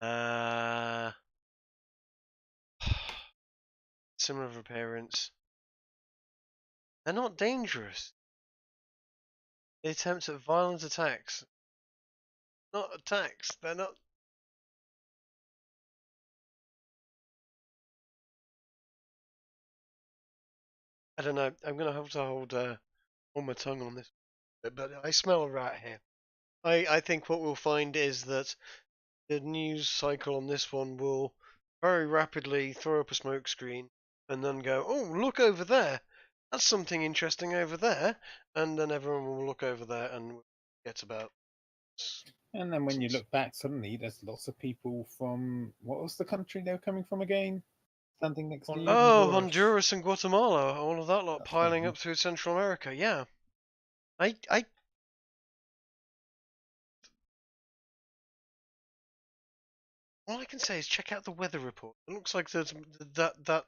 uh, similar of appearance. They're not dangerous. The attempts at violent attacks. Not attacks. They're not. I don't know. I'm gonna have to hold my tongue on this, but I smell a rat here. I think what we'll find is that the news cycle on this one will very rapidly throw up a smoke screen and then go, oh, look over there. That's something interesting over there. And then everyone will look over there and forget about. And then when you look back, suddenly there's lots of people from what was the country they were coming from again? Something next to you. Oh, Honduras. Honduras and Guatemala, all of that lot That's piling fine. up through Central America. Yeah, all I can say is check out the weather report. It looks like that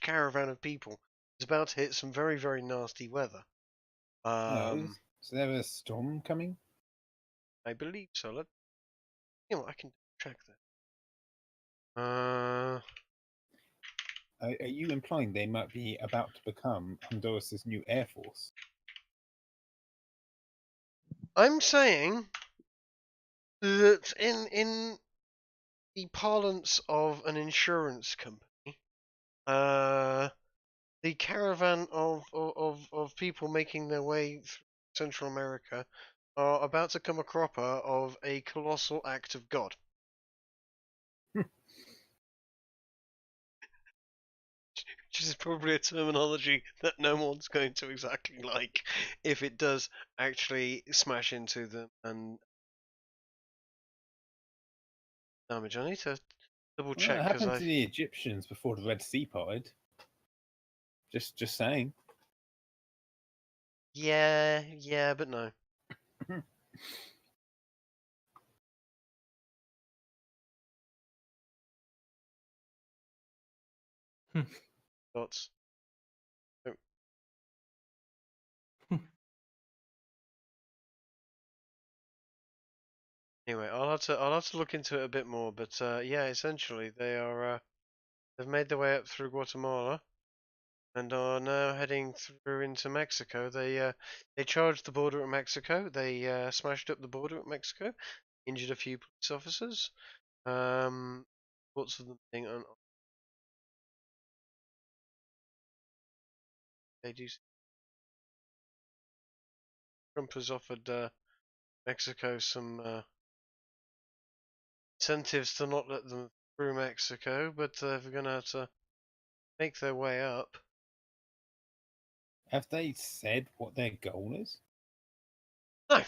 caravan of people is about to hit some very, very nasty weather. Is there a storm coming? I believe so. I can check that. Are you implying they might be about to become Honduras' new air force? I'm saying that in the parlance of an insurance company, the caravan of people making their way through Central America are about to come a cropper of a colossal act of God. Which is probably a terminology that no one's going to exactly like if it does actually smash into them and damage. I need to double Well, check it because happened to the Egyptians before the Red Sea parted. Just saying. yeah, but no. Thoughts? Oh. Anyway, I'll have to look into it a bit more, but yeah, essentially they've made their way up through Guatemala and are now heading through into Mexico. They charged the border at Mexico. They smashed up the border at Mexico, injured a few police officers. What's the thing on? They do. Trump has offered Mexico some incentives to not let them through Mexico, but they're going to have to make their way up. Have they said what their goal is? No.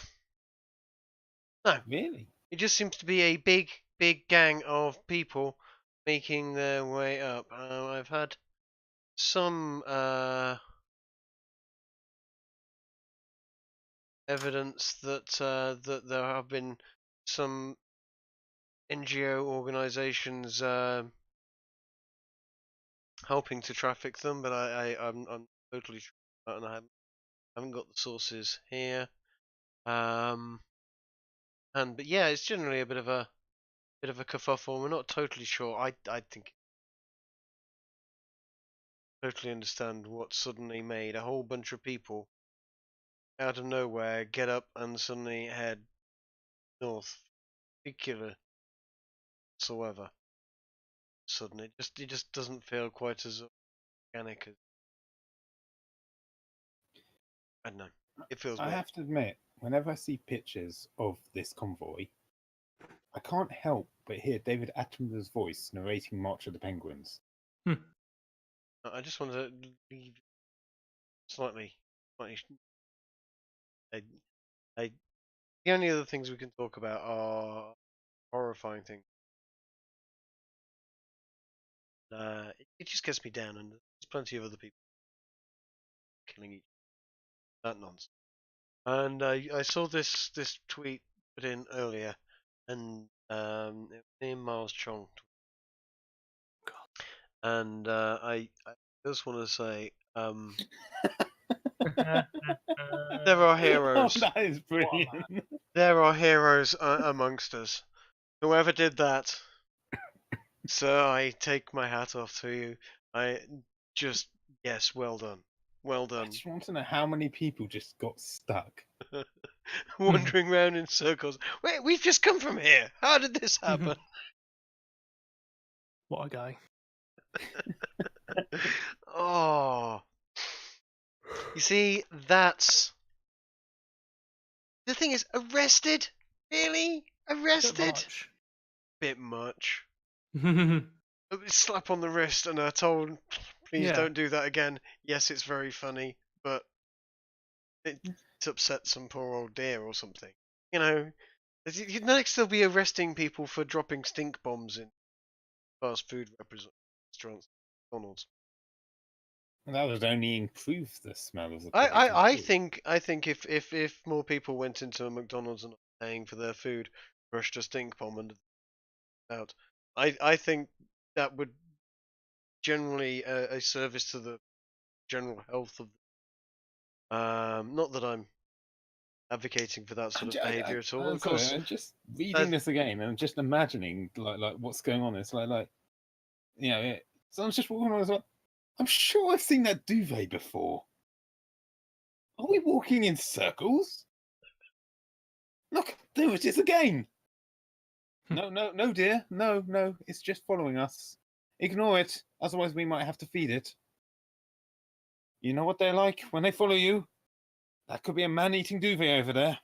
No. Really? It just seems to be a big, big gang of people making their way up. I've had some evidence that there have been some NGO organisations helping to traffic them, but I'm totally sure and I haven't got the sources here. But yeah, it's generally a bit of a kerfuffle. We're not totally sure. I think totally understand what suddenly made a whole bunch of people out of nowhere get up and suddenly head north, particular whatsoever. Suddenly, it just doesn't feel quite as organic as I don't know. It feels I weird. have to admit, whenever I see pictures of this convoy, I can't help but hear David Attenborough's voice narrating March of the Penguins. I just want to leave slightly. I The only other things we can talk about are horrifying things. It just gets me down, and there's plenty of other people killing each other. That nonsense. And I saw this tweet put in earlier, and it was in Miles Chong. And I just want to say, there are heroes. Oh, that is brilliant. There are heroes amongst us. Whoever did that, sir, I take my hat off to you. Yes, well done. Well I done. just want to know how many people just got stuck. Wandering around in circles. Wait, we've just come from here. How did this happen? What a guy. Oh. You see, that's... The thing is, arrested? Really? Arrested? Bit much. A slap on the wrist and are told, please Yeah. don't do that again. Yes, it's very funny, but it's upset some poor old deer or something. You know, next they'll be arresting people for dropping stink bombs in fast food restaurants, McDonald's. That would only improve the smell of the I food. think if more people went into a McDonald's and paying for their food, rushed a stink bomb and out, I think that would generally a service to the general health of. Not that I'm advocating for that sort of behaviour at all. I'm Of course, sorry, I'm just reading this again and just imagining like what's going on. It's like you know. So I'm just walking on. Like, I'm sure I've seen that duvet before. Are we walking in circles? Look, there it is again. No, dear. No. It's just following us. Ignore it. Otherwise, we might have to feed it. You know what they're like when they follow you? That could be a man-eating duvet over there.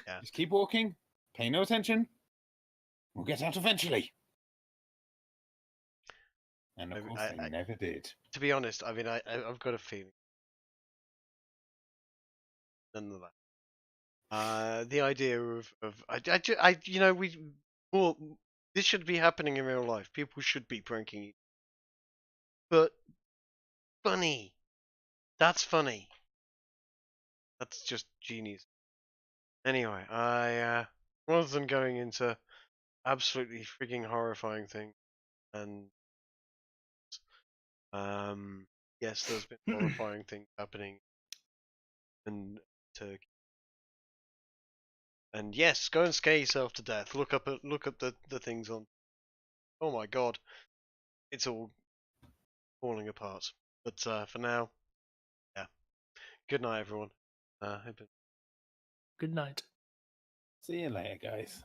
Yeah. Just keep walking. Pay no attention. We'll get out eventually. And of course, they never did. To be honest, I mean, I've got a feeling. None of that. The idea of you know, this should be happening in real life. People should be pranking you. But funny. That's funny. That's just genius. Anyway, rather than going into absolutely freaking horrifying things, and yes, there's been horrifying things happening in Turkey. And yes, go and scare yourself to death. Look up the things on. Oh my god, it's all falling apart. But for now, yeah. Good night, everyone. Good night. See you later, guys.